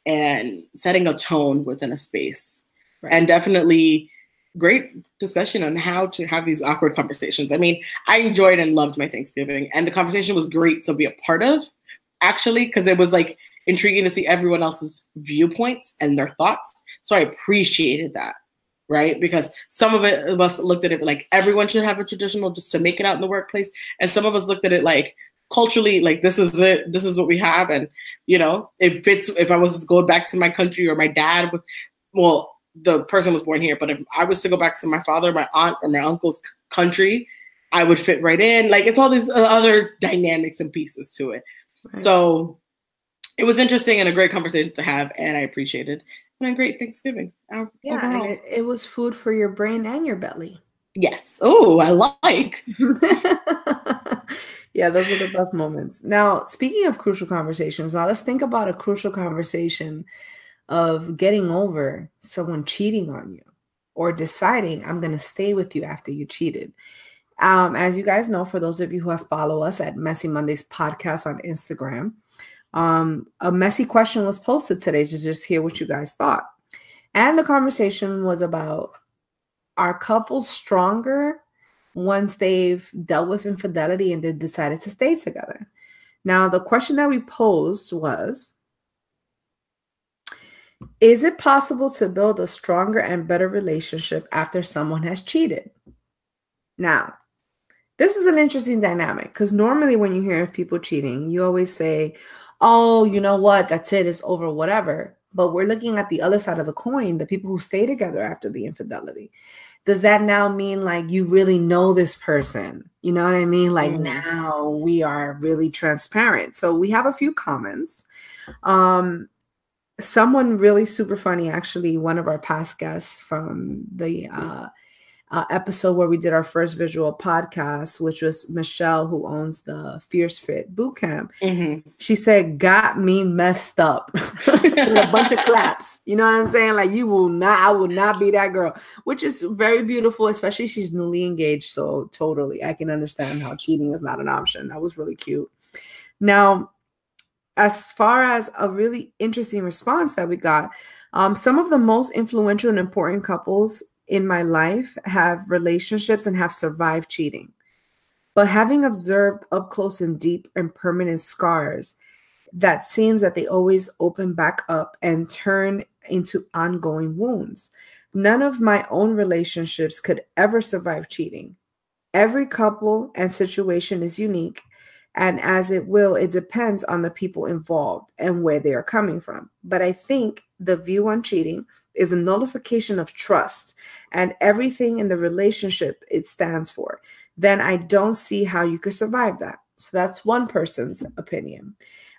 and setting a tone within a space. Right. And definitely great discussion on how to have these awkward conversations. I mean, I enjoyed and loved my Thanksgiving, and the conversation was great to be a part of, actually, because it was like intriguing to see everyone else's viewpoints and their thoughts. So I appreciated that, right? Because some of us looked at it like everyone should have a traditional just to make it out in the workplace, and some of us looked at it like culturally, like this is it, this is what we have, and you know, if I was to go back to my country, or my dad was, well, the person was born here, but if I was to go back to my father, my aunt, or my uncle's country, I would fit right in. Like, it's all these other dynamics and pieces to it. Right. So it was interesting and a great conversation to have, and I appreciated, and a great Thanksgiving. Yeah, and it was food for your brain and your belly. Yes. Oh, I like. Yeah, those are the best moments. Now, speaking of crucial conversations, now let's think about a crucial conversation of getting over someone cheating on you, or deciding I'm going to stay with you after you cheated. As you guys know, for those of you who have followed us at Messy Mondays podcast on Instagram, a messy question was posted today to just hear what you guys thought. And the conversation was about, are couples stronger once they've dealt with infidelity and they decided to stay together? Now, the question that we posed was, is it possible to build a stronger and better relationship after someone has cheated? Now, this is an interesting dynamic, because normally when you hear of people cheating, you always say, oh, you know what, that's it, it's over, whatever. But we're looking at the other side of the coin, the people who stay together after the infidelity. Does that now mean like you really know this person? You know what I mean? Like now we are really transparent. So we have a few comments. Someone really super funny, actually, one of our past guests from the episode where we did our first visual podcast, which was Michelle, who owns the Fierce Fit Bootcamp. Mm-hmm. She said, got me messed up with a bunch of claps. You know what I'm saying? Like, I will not be that girl, which is very beautiful, especially she's newly engaged. So totally, I can understand how cheating is not an option. That was really cute. Now, as far as a really interesting response that we got, some of the most influential and important couples in my life have relationships and have survived cheating. But having observed up close and deep and permanent scars, that seems that they always open back up and turn into ongoing wounds. None of my own relationships could ever survive cheating. Every couple and situation is unique, and as it depends on the people involved and where they are coming from. But I think the view on cheating is a nullification of trust and everything in the relationship it stands for. Then I don't see how you could survive that. So that's one person's opinion.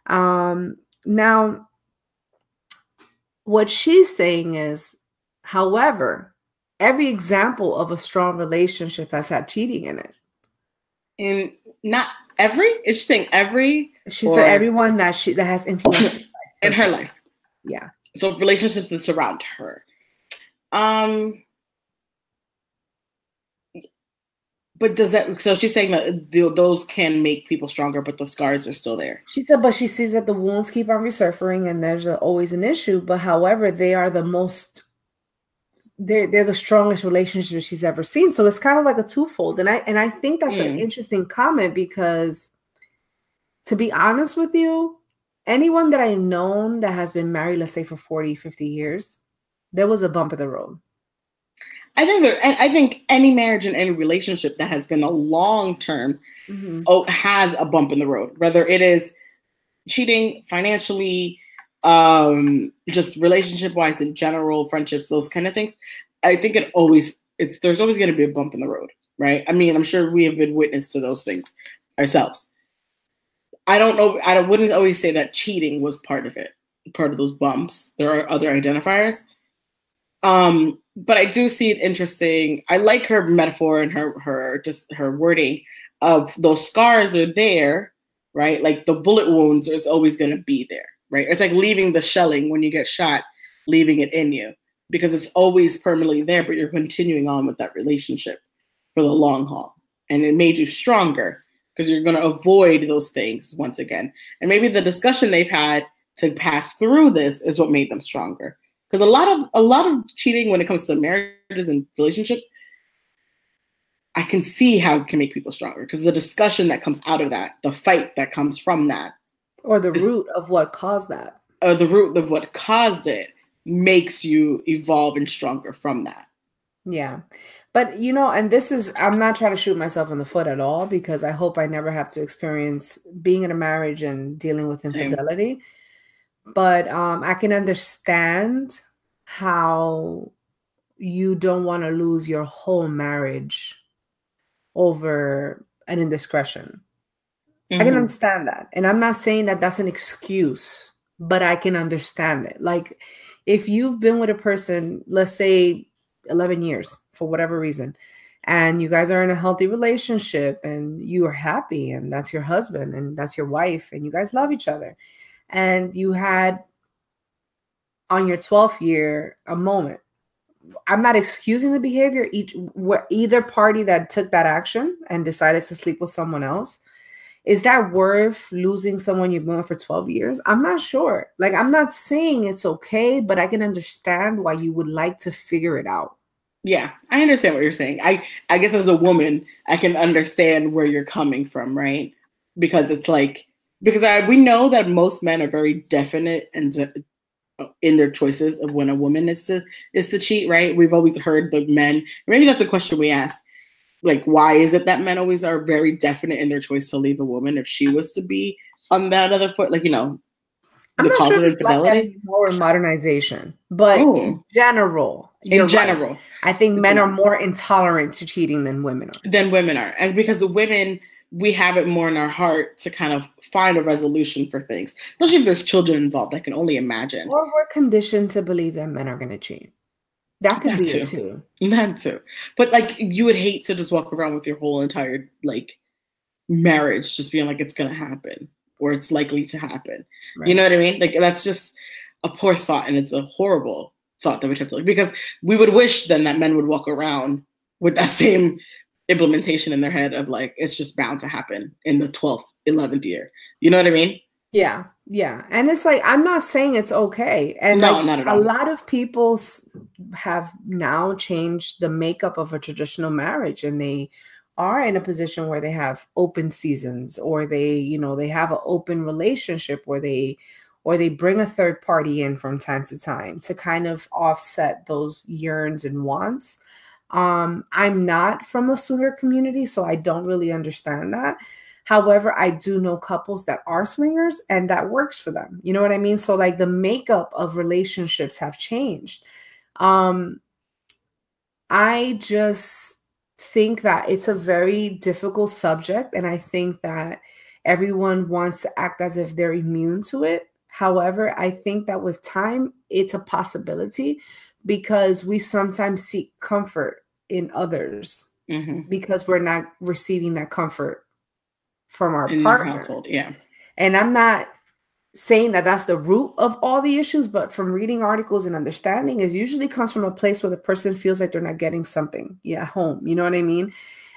Now, what she's saying is, however, every example of a strong relationship has had cheating in it. And not every? Is she saying every? She said everyone that has influence in her life. Yeah. So relationships that surround her. But does that, so she's saying that those can make people stronger, but the scars are still there. She said, but she sees that the wounds keep on resurfacing and there's always an issue. But however, they are the most, they're the strongest relationship she's ever seen. So it's kind of like a twofold. And I think that's an interesting comment, because to be honest with you, anyone that I've known that has been married, let's say for 40, 50 years, there was a bump in the road. I think any marriage and any relationship that has been a long-term has a bump in the road, whether it is cheating, financially, just relationship-wise in general, friendships, those kind of things. I think there's always going to be a bump in the road, right? I mean, I'm sure we have been witness to those things ourselves. I don't know. I wouldn't always say that cheating was part of it, part of those bumps. There are other identifiers. But I do see it interesting. I like her metaphor and her wording of those scars are there, right? Like the bullet wounds is always going to be there, right? It's like leaving the shelling when you get shot, leaving it in you, because it's always permanently there, but you're continuing on with that relationship for the long haul. And it made you stronger, because you're going to avoid those things once again. And maybe the discussion they've had to pass through this is what made them stronger. Because a lot of cheating when it comes to marriages and relationships, I can see how it can make people stronger, because the discussion that comes out of that, the fight that comes from that, or the root of what caused that, or the root of what caused it, makes you evolve and stronger from that. Yeah. But, you know, and this is, I'm not trying to shoot myself in the foot at all, because I hope I never have to experience being in a marriage and dealing with infidelity. Same. But I can understand how you don't want to lose your whole marriage over an indiscretion. I can understand that. And I'm not saying that that's an excuse, but I can understand it. Like, if you've been with a person, let's say 11 years for whatever reason, and you guys are in a healthy relationship and you are happy, and that's your husband and that's your wife and you guys love each other, and you had on your 12th year a moment. I'm not excusing the behavior. Either party that took that action and decided to sleep with someone else, is that worth losing someone you've been with for 12 years? I'm not sure. Like, I'm not saying it's okay, but I can understand why you would like to figure it out. Yeah, I understand what you're saying. I guess as a woman, I can understand where you're coming from, right? Because it's like, we know that most men are very definite and in their choices of when a woman is to cheat, right? We've always heard the men, maybe that's a question we ask, like, why is it that men always are very definite in their choice to leave a woman if she was to be on that other foot? Like, you know, I'm not sure if it's like that anymore in modernization, but in general, right. I think men are more intolerant to cheating than women are. And because the women, we have it more in our heart to kind of find a resolution for things, especially if there's children involved. I can only imagine. Or we're conditioned to believe that men are going to cheat. That could be it too. That too. But like, you would hate to just walk around with your whole entire like marriage just being like, it's going to happen or it's likely to happen. Right. You know what I mean? Like, that's just a poor thought, and it's a horrible thought that we'd have to, like, because we would wish then that men would walk around with that same implementation in their head of like, it's just bound to happen in the 12th, 11th year. You know what I mean? Yeah. Yeah. And it's like, I'm not saying it's okay. And no, like, not at all. A lot of people have now changed the makeup of a traditional marriage, and they are in a position where they have open seasons, or they, you know, they have an open relationship where they bring a third party in from time to time to kind of offset those yearns and wants. I'm not from a swinger community, so I don't really understand that. However, I do know couples that are swingers and that works for them. You know what I mean? So like, the makeup of relationships have changed. I just think that it's a very difficult subject, and I think that everyone wants to act as if they're immune to it. However, I think that with time, it's a possibility, because we sometimes seek comfort in others because we're not receiving that comfort from our partner. Household. Yeah. And I'm not saying that that's the root of all the issues, but from reading articles and understanding, it usually comes from a place where the person feels like they're not getting something at home. You know what I mean?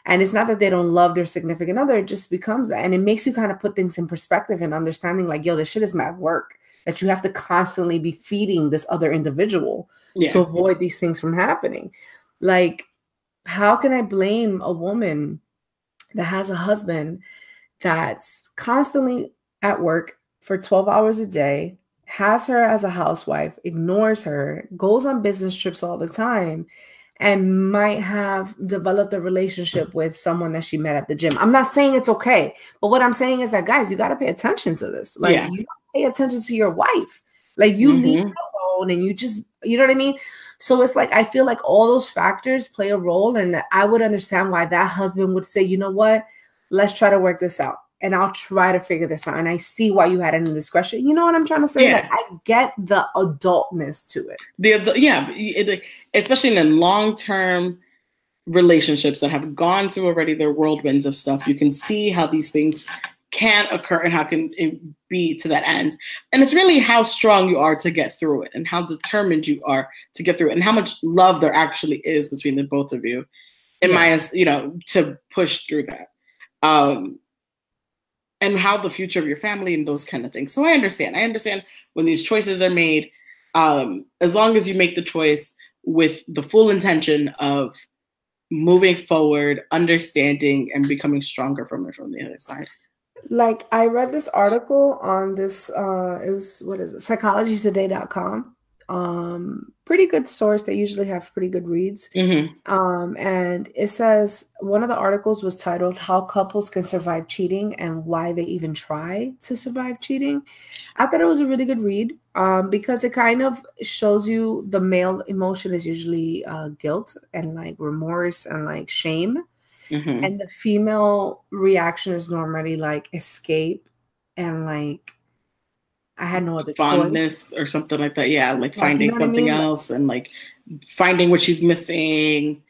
And it's not that they don't love their significant other. It just becomes that. And it makes you kind of put things in perspective and understanding like, yo, this shit is mad work, that you have to constantly be feeding this other individual to avoid these things from happening. Like, how can I blame a woman that has a husband that's constantly at work for 12 hours a day, has her as a housewife, ignores her, goes on business trips all the time, and might have developed a relationship with someone that she met at the gym? I'm not saying it's okay, but what I'm saying is that, guys, you got to pay attention to this. Like, you pay attention to your wife. Like, you leave her alone, and you just, you know what I mean? So it's like, I feel like all those factors play a role, and I would understand why that husband would say, you know what, let's try to work this out, and I'll try to figure this out. And I see why you had an indiscretion. You know what I'm trying to say? Yeah. Like, I get the adultness to it. Especially in long-term relationships that have gone through already their whirlwinds of stuff, you can see how these things can occur and how can it be to that end. And it's really how strong you are to get through it, and how determined you are to get through it, and how much love there actually is between the both of you, to push through that. and how the future of your family and those kind of things. So I understand when these choices are made, as long as you make the choice with the full intention of moving forward, understanding, and becoming stronger from the other side. Like, I read this article on this, it was, what is it, psychologytoday.com. Pretty good source. They usually have pretty good reads. And it says, one of the articles was titled "How Couples Can Survive Cheating and Why They Even Try to Survive Cheating." I thought it was a really good read, because it kind of shows you the male emotion is usually guilt and like remorse and like shame. And the female reaction is normally like escape and like, I had no other fondness choice or something like that. Yeah, like finding you know something I mean? else and like finding what she's missing.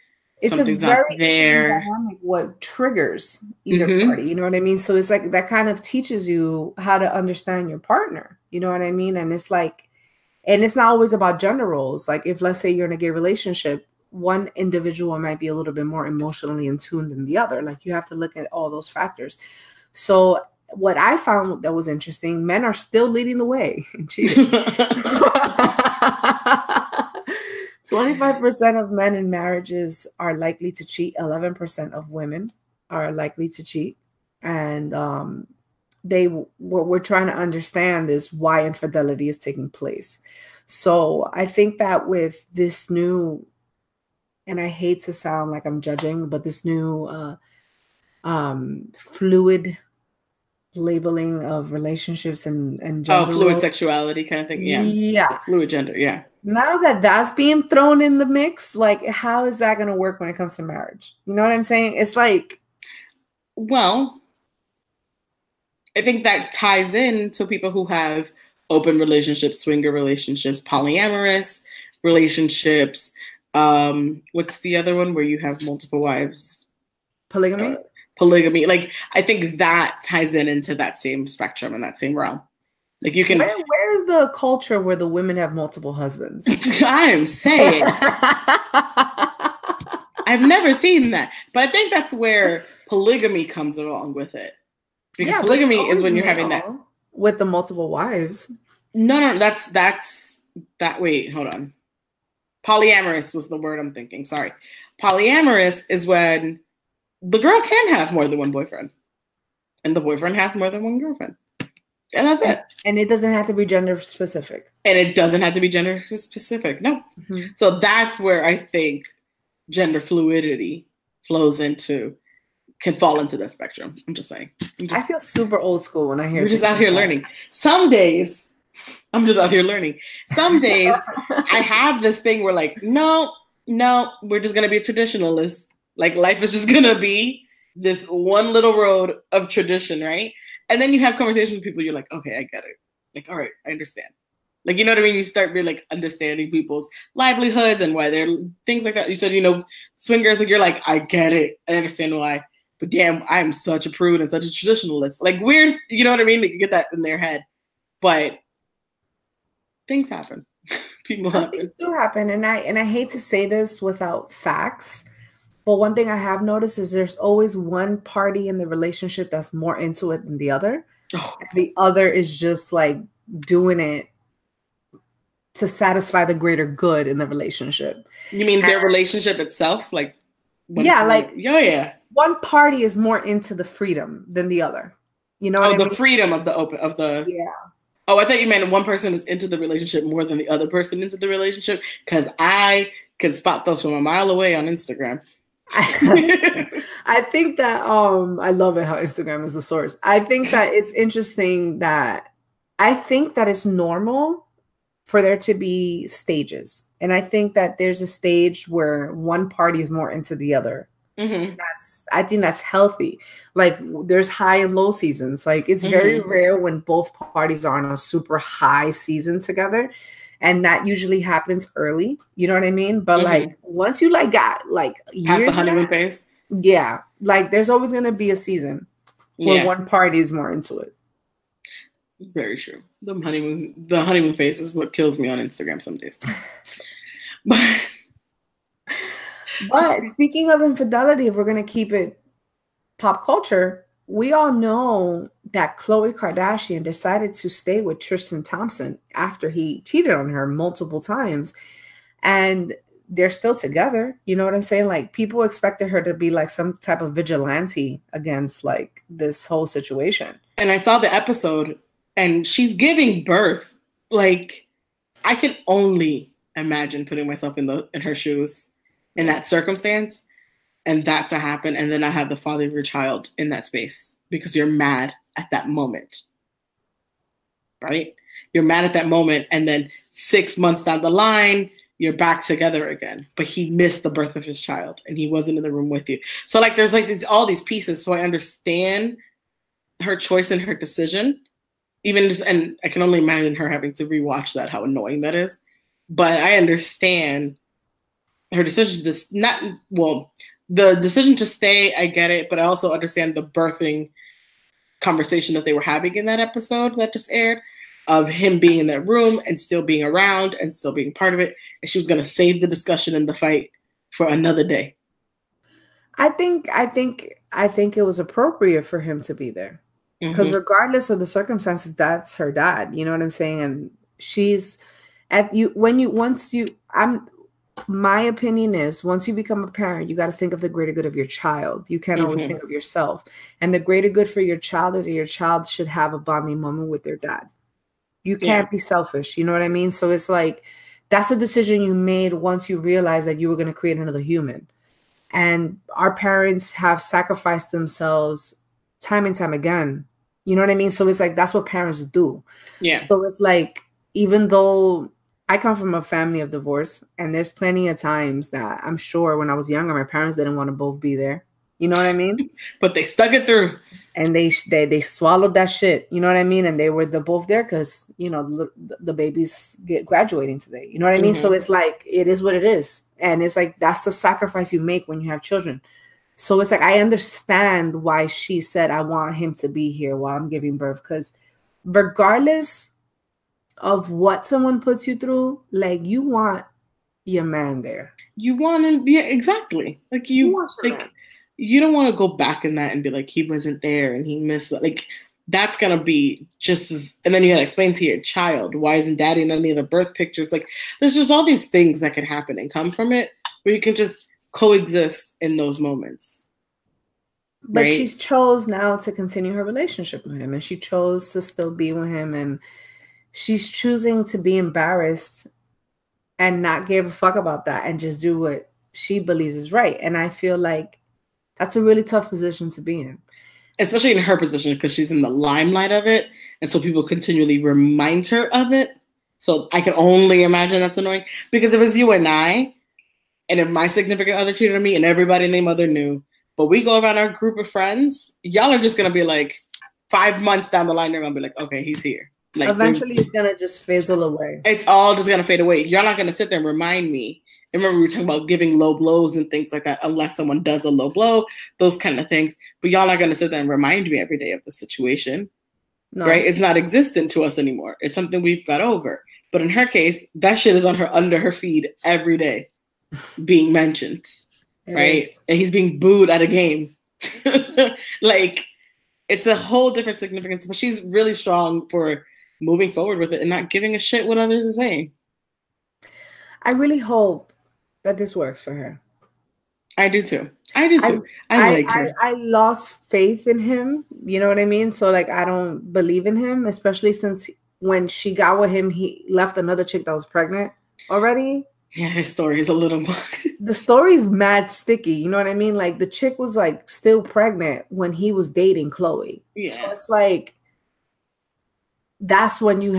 It's Something's a very not there. dynamic what triggers either party. You know what I mean? So it's like that kind of teaches you how to understand your partner. You know what I mean? And it's like, and it's not always about gender roles. Like if, let's say, you're in a gay relationship, one individual might be a little bit more emotionally in tune than the other. Like you have to look at all those factors. So what I found that was interesting, men are still leading the way in cheating. 25% of men in marriages are likely to cheat. 11% of women are likely to cheat. And what we're trying to understand is why infidelity is taking place. So I think that with this new, and I hate to sound like I'm judging, but this new fluid labeling of relationships and gender fluid roles. Sexuality kind of thing. Yeah. Fluid gender. Yeah. Now that that's being thrown in the mix, like, how is that going to work when it comes to marriage? You know what I'm saying? It's like, well, I think that ties in to people who have open relationships, swinger relationships, polyamorous relationships. What's the other one where you have multiple wives? Polygamy. Polygamy. Like, I think that ties into that same spectrum and that same realm. Like you can. Where's the culture where the women have multiple husbands? I'm saying. I've never seen that, but I think that's where polygamy comes along with it. Because polygamy is when you're having that with the multiple wives. No, that's that. Wait, hold on. Polyamorous was the word I'm thinking. Sorry. Polyamorous is when the girl can have more than one boyfriend, and the boyfriend has more than one girlfriend. And that's it. And it doesn't have to be gender specific. No. So that's where I think gender fluidity can fall into that spectrum. I'm just saying. I feel super old school when I hear. We're just out here learning. Some days, I'm just out here learning. Some days, I have this thing where like, no, we're just gonna be a traditionalist. Like life is just gonna be this one little road of tradition, right? And then you have conversations with people, you're like, okay, I get it. Like, all right, I understand. Like, you know what I mean? You start really like understanding people's livelihoods and why they're things like that. You said, swingers, like you're like, I get it. I understand why. But damn, I'm such a prude and such a traditionalist. Like weird, you know what I mean? They can get that in their head. But things happen. People happen. Things do happen. And I hate to say this without facts. But one thing I have noticed is there's always one party in the relationship that's more into it than the other. Oh. And the other is just like doing it to satisfy the greater good in the relationship. You mean their relationship itself? Like, yeah. One party is more into the freedom than the other. You know what I mean? The freedom of the. Yeah. Oh, I thought you meant one person is into the relationship more than the other person into the relationship. Because I can spot those from a mile away on Instagram. I think that I love it how Instagram is the source. I think that it's interesting that I think that it's normal for there to be stages. And I think that there's a stage where one party is more into the other. Mm-hmm. I think that's healthy. Like there's high and low seasons. Like it's very rare when both parties are on a super high season together. And that usually happens early. You know what I mean? But like once you like got like past the honeymoon phase. Yeah. Like there's always gonna be a season where one party is more into it. Very true. The honeymoon phase is what kills me on Instagram some days. But speaking of infidelity, if we're gonna keep it pop culture, we all know that Khloe Kardashian decided to stay with Tristian Thompson after he cheated on her multiple times. And they're still together. You know what I'm saying? Like, people expected her to be like some type of vigilante against like this whole situation. And I saw the episode and she's giving birth. Like, I can only imagine putting myself in her shoes in that circumstance, and that to happen, and then I have the father of your child in that space because you're mad at that moment. Right? You're mad at that moment, and then 6 months down the line, you're back together again, but he missed the birth of his child and he wasn't in the room with you. So like, there's like all these pieces. So I understand her choice and her decision, and I can only imagine her having to rewatch that, how annoying that is. But I understand her decision the decision to stay, I get it, but I also understand the birthing conversation that they were having in that episode that just aired, of him being in that room and still being around and still being part of it. And she was going to save the discussion and the fight for another day. I think it was appropriate for him to be there, because regardless of the circumstances, that's her dad. You know what I'm saying? And she's at you my opinion is, once you become a parent, you got to think of the greater good of your child. You can't always think of yourself. And the greater good for your child is that your child should have a bonding moment with their dad. You can't be selfish. You know what I mean? So it's like, that's a decision you made once you realized that you were going to create another human. And our parents have sacrificed themselves time and time again. You know what I mean? So it's like, that's what parents do. Yeah. So it's like, even though I come from a family of divorce, and there's plenty of times that I'm sure when I was younger, my parents didn't want to both be there. You know what I mean? But they stuck it through. And they swallowed that shit. You know what I mean? And they were both there because, you know, the babies get graduating today. You know what I mean? So it's like, it is what it is. And it's like, that's the sacrifice you make when you have children. So it's like, I understand why she said, I want him to be here while I'm giving birth. Because regardless of what someone puts you through, like, you want your man there. You want to be, exactly. Like, you want like, man. You don't want to go back in that and be like, he wasn't there and he missed it. Like, that's going to be just as, and then you got to explain to your child, why isn't daddy in any of the birth pictures? Like, there's just all these things that could happen and come from it where you can just coexist in those moments. But right? She chose now to continue her relationship with him, and she chose to still be with him, and she's choosing to be embarrassed and not give a fuck about that and just do what she believes is right. And I feel like that's a really tough position to be in. Especially in her position, because she's in the limelight of it. And so people continually remind her of it. So I can only imagine that's annoying. Because if it's you and I, and if my significant other cheated on me and everybody and their mother knew, but we go around our group of friends, y'all are just going to be like, 5 months down the line, they're going to be like, okay, he's here. Like, eventually it's going to just fizzle away. It's all just going to fade away. You're not going to sit there and remind me. I remember we were talking about giving low blows and things like that, unless someone does a low blow, those kind of things. But y'all not going to sit there and remind me every day of the situation, right? It's not existent to us anymore. It's something we've got over. But in her case, that shit is under her feed every day, being mentioned, right? And he's being booed at a game. Like, it's a whole different significance. But she's really strong for moving forward with it and not giving a shit what others are saying. I really hope that this works for her. I do too. I liked her. I lost faith in him. You know what I mean? So like, I don't believe in him, especially since when she got with him, he left another chick that was pregnant already. Yeah, his story is a little more. The story's mad sticky. You know what I mean? Like, the chick was like still pregnant when he was dating Khloe. Yeah. So it's like, that's when you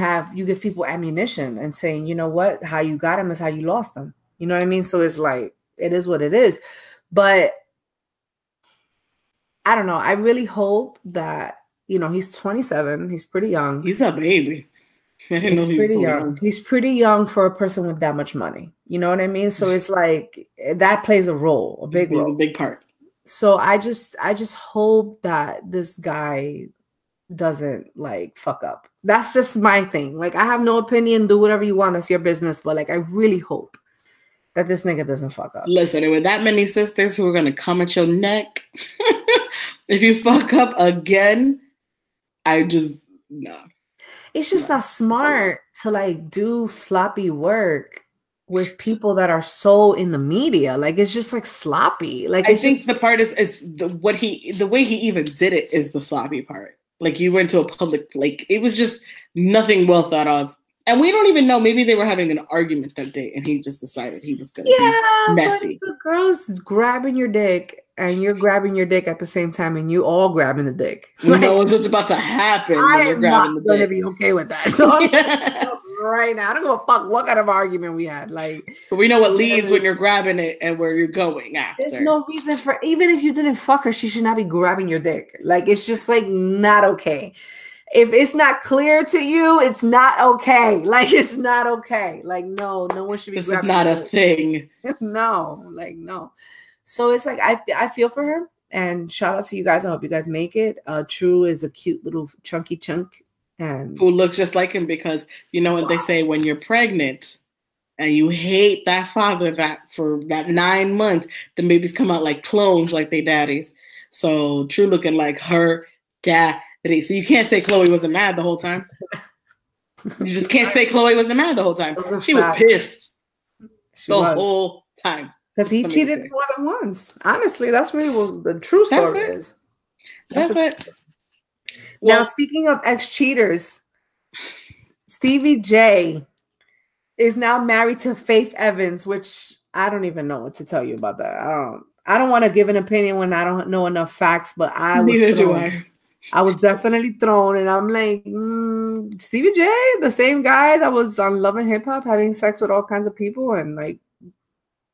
give people ammunition and saying, you know what, how you got him is how you lost him. You know what I mean? So it's like, it is what it is. But I don't know. I really hope that, you know, he's 27. He's pretty young. He's a baby. I didn't know he was so young. He's pretty young for a person with that much money. You know what I mean? So it's like, that plays a role, a big role. A big part. So I just hope that this guy doesn't like fuck up. That's just my thing. Like, I have no opinion. Do whatever you want. That's your business. But like, I really hope that this nigga doesn't fuck up. Listen, and with that many sisters who are going to come at your neck, if you fuck up again, I just no. It's just not smart to like do sloppy work with people that are so in the media. Like it's just like sloppy. Like I think the part is the way he even did it is the sloppy part. Like you went to a public, like it was just nothing well thought of. And we don't even know. Maybe they were having an argument that day, and he just decided he was going to be messy. But if the girl's grabbing your dick, and you're grabbing your dick at the same time, and you all grabbing the dick. Like, no one's what's about to happen when you're grabbing the dick. I'm going to be okay with that. So right now, I don't give a fuck what kind of argument we had. Like, but we know what leads when you're grabbing it and where you're going after. There's no reason for, even if you didn't fuck her, she should not be grabbing your dick. Like, it's just like not okay. If it's not clear to you, it's not okay. Like, it's not okay. Like, no one should be. This is not a thing. No. So it's like I feel for her, and shout out to you guys. I hope you guys make it. True is a cute little chunky chunk, and who looks just like him, because you know what they say, when you're pregnant and you hate that father that for that 9 months, the babies come out like clones, like they daddies. So True looking like her dad. So you can't say Khloe wasn't mad the whole time. You just can't say Khloe wasn't mad the whole time. She was pissed whole time. Because he cheated more than once. Honestly, that's really what the true story is. That's it. Now, speaking of ex-cheaters, Stevie J is now married to Faith Evans, which I don't even know what to tell you about that. I don't want to give an opinion when I don't know enough facts, but neither do I. I was definitely thrown, and I'm like, Stevie J, the same guy that was on Love and Hip Hop, having sex with all kinds of people, and like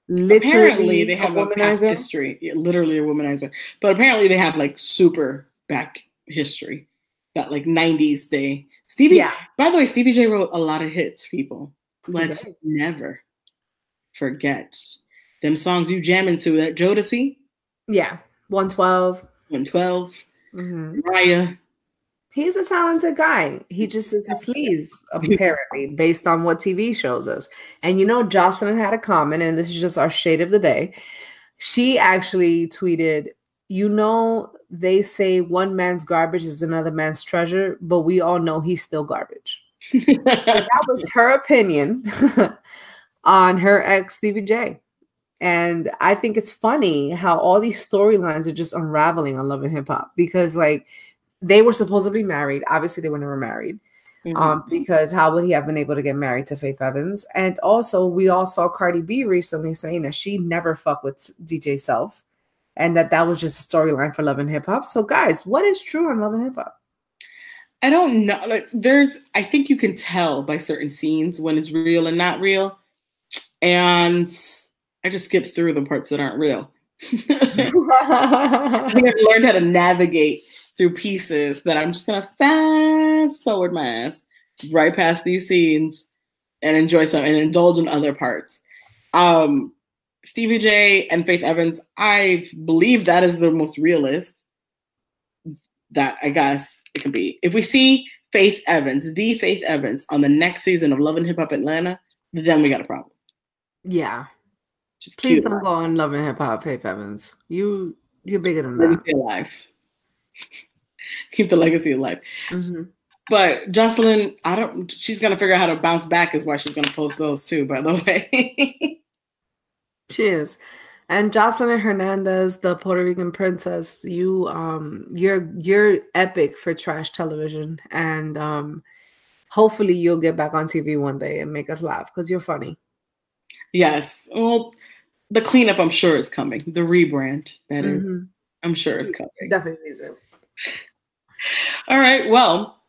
literally apparently they have a past history, literally a womanizer. But apparently they have like super back history, that like 90s day. By the way, Stevie J wrote a lot of hits. People, let's never forget them songs you jamming to. That Jodeci, 112. Mm-hmm. Mariah. He's a talented guy. He just is a sleaze, apparently, based on what TV shows us. And you know, Joseline had a comment, and this is just our shade of the day. She actually tweeted, you know, they say one man's garbage is another man's treasure, but we all know he's still garbage. That was her opinion on her ex, Stevie J. And I think it's funny how all these storylines are just unraveling on Love and Hip Hop, because like they were supposedly married. Obviously, they were never married. Because how would he have been able to get married to Faith Evans? And also, we all saw Cardi B recently saying that she never fucked with DJ Self, and that was just a storyline for Love and Hip Hop. So, guys, what is true on Love and Hip Hop? I don't know. Like, I think you can tell by certain scenes when it's real and not real. And I just skipped through the parts that aren't real. I think I've learned how to navigate through pieces that I'm just going to fast forward my ass right past these scenes and enjoy some and indulge in other parts. Stevie J and Faith Evans, I believe that is the most realist that I guess it can be. If we see Faith Evans, the Faith Evans, on the next season of Love and Hip Hop Atlanta, then we got a problem. Yeah. Just please don't go on Love and Hip Hop, Faith Evans. You're bigger than that. Legacy alive. Keep the legacy alive. Mm-hmm. But Joseline, she's gonna figure out how to bounce back, is why she's gonna post those too, by the way. She is. And Joseline Hernandez, the Puerto Rican princess, you're epic for trash television, and hopefully you'll get back on TV one day and make us laugh, because you're funny. Yes. Well, the cleanup, I'm sure, is coming. The rebrand, that is, I'm sure is coming. Definitely is. All right. Well,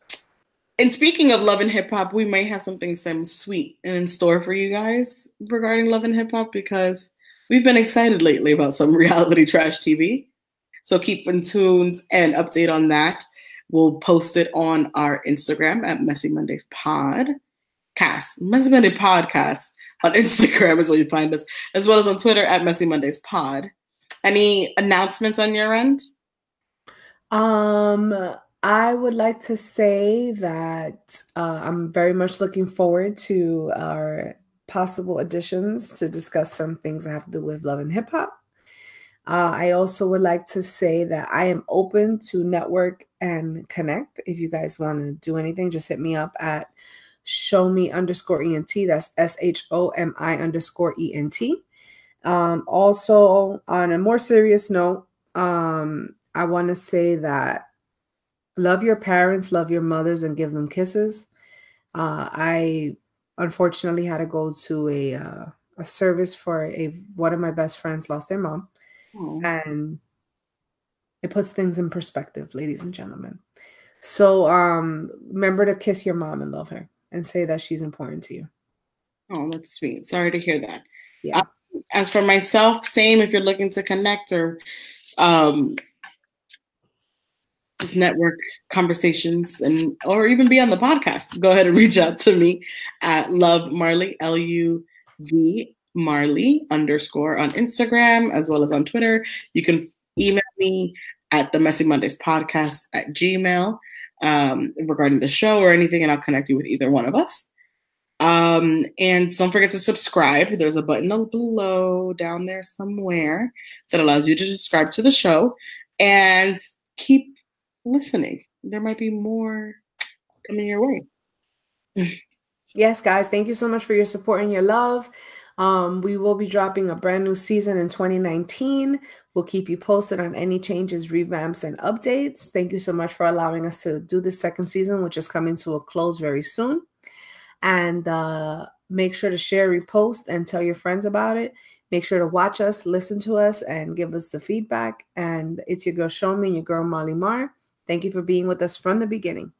and speaking of Love and Hip Hop, we may have some sweet and in store for you guys regarding Love and Hip Hop, because we've been excited lately about some reality trash TV. So keep in tune and update on that. We'll post it on our Instagram at Messy Mondays Podcast. Messy Monday Podcast on Instagram is where you find us, as well as on Twitter at Messy Mondays Pod. Any announcements on your end? I would like to say that I'm very much looking forward to our possible additions to discuss some things that have to do with Love and Hip Hop. I also would like to say that I am open to network and connect. If you guys want to do anything, just hit me up at shomi_ENT. That's SHOMI_ENT. Also, on a more serious note, I want to say that love your parents, love your mothers, and give them kisses. I unfortunately had to go to a service for one of my best friends lost their mom. Oh. And it puts things in perspective, ladies and gentlemen. So remember to kiss your mom and love her and say that she's important to you. Oh, that's sweet. Sorry to hear that. Yeah. As for myself, same. If you're looking to connect or just network conversations or even be on the podcast, go ahead and reach out to me at Love Marley, LUV Marley _ on Instagram as well as on Twitter. You can email me at the Messy Mondays podcast at Gmail regarding the show or anything, and I'll connect you with either one of us. And don't forget to subscribe. There's a button below down there somewhere that allows you to subscribe to the show and keep listening. There might be more coming your way. Yes, guys, thank you so much for your support and your love. We will be dropping a brand new season in 2019. We'll keep you posted on any changes, revamps, and updates. Thank you so much for allowing us to do this second season, which is coming to a close very soon. And make sure to share, repost, and tell your friends about it. Make sure to watch us, listen to us, and give us the feedback. And it's your girl Shomi and your girl Molly Mar. Thank you for being with us from the beginning.